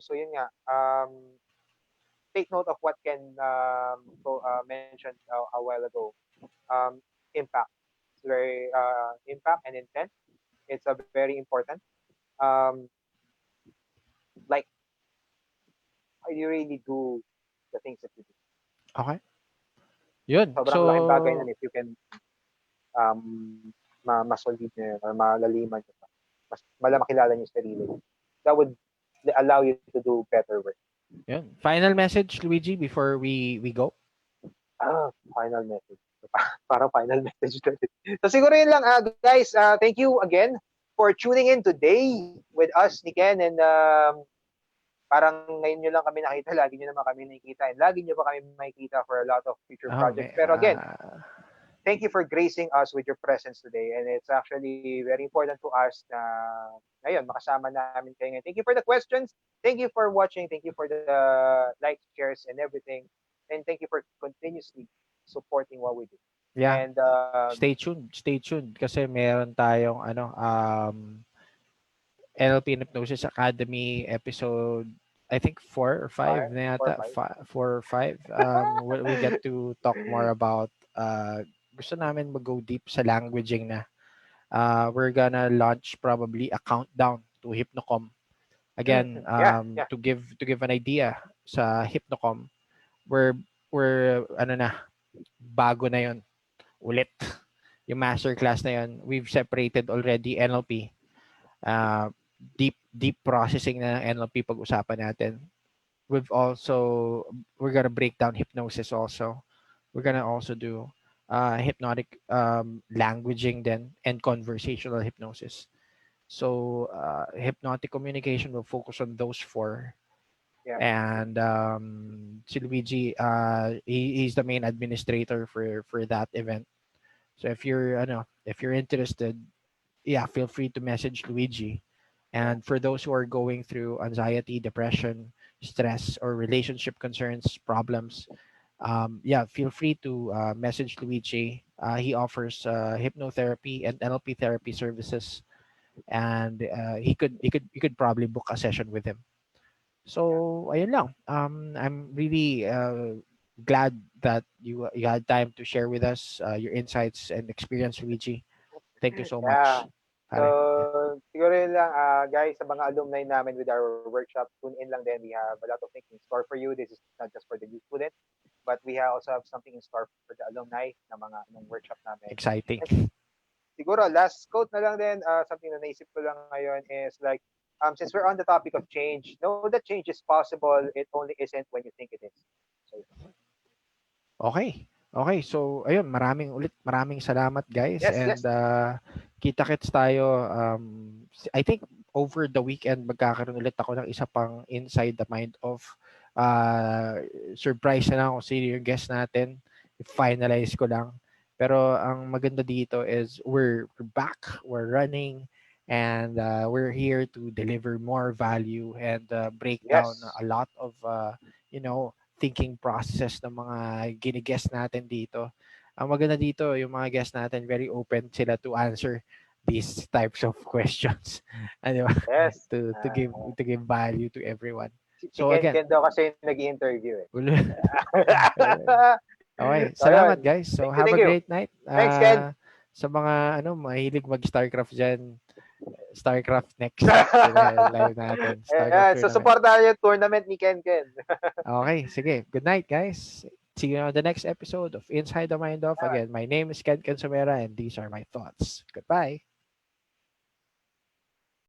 So yun nga, take note of what Ken mentioned a while ago. Um, impact. It's very impact and intent. It's a very important. Um, like, how you really do the things that you do. Okay. Yun. Sobrang laking bagay So, nun if you can masolid nyo yun or malaliman nyo pa. Mas makilala nyo yung sarili. That would allow you to do better work. yun. Final message, Luigi, before we go? Final message. Parang final message na din. So siguro yun lang, guys. Thank you again for tuning in today with us ni Ken. And parang ngayon nyo lang kami nakita. Lagi nyo naman kami nakikita. And lagi nyo pa kami makikita for a lot of future projects. Pero again, thank you for gracing us with your presence today. And it's actually very important to us na ngayon, makasama namin kayo ngayon. Thank you for the questions. Thank you for watching. Thank you for the likes, shares, and everything. And thank you for continuously supporting what we do. Yeah. And stay tuned. Stay tuned kasi meron tayong NLP and Hypnosis Academy episode, I think 4 or 5 na yata. 4 or 5. We get to talk more about gusto namin mag-go deep sa languaging na. We're gonna launch probably a countdown to Hypnocom. Again, to give an idea sa Hypnocom, we're bago na yon ulit. Yung masterclass na yon, we've separated already NLP. Deep processing na ng NLP pag-usapan natin. We're gonna break down hypnosis also. We're gonna also do hypnotic languaging then and conversational hypnosis. So hypnotic communication will focus on those 4. Yeah. And si Luigi, he's the main administrator for that event. So if you're interested, feel free to message Luigi. And for those who are going through anxiety, depression, stress, or relationship concerns, problems, feel free to message Luigi. He offers hypnotherapy and NLP therapy services, and you could probably book a session with him. So ayun lang. I'm really glad that you had time to share with us your insights and experience, Luigi. Thank you so much. So, siguro yun lang, guys, sa mga alumni namin with our workshop, tune in lang din. We have a lot of things in store for you. This is not just for the new student, but we also have something in store for the alumni ng workshop namin. Exciting. And siguro, last quote na lang din, something na naisip ko lang ngayon is like, since we're on the topic of change, know that change is possible. It only isn't when you think it is. So, Okay, so ayun, maraming salamat, guys. Yes. Kita-kits tayo. I think over the weekend magkakaroon ulit ako ng isa pang Inside the Mind of surprise na kung sino yung guest natin. Finalize ko lang. Pero ang maganda dito is we're back, we're running, and we're here to deliver more value and break down a lot of thinking process ng mga gini-guest natin dito. Ang maganda dito, yung mga guest natin, very open sila to answer these types of questions. Ano ba? Yes. To give value to everyone. So again, Ken daw kasi nag-i-interview eh. Okay, salamat guys. So have a great night. Thanks, Ken. Sa mga mahilig mag-StarCraft dyan, StarCraft next. Live natin. So supportahan yung tournament ni Ken. Okay, sige. Good night, guys. See you on the next episode of Inside the Mind of. Again, my name is 𝐭𝐡𝐚𝐭, and these are my thoughts. Goodbye.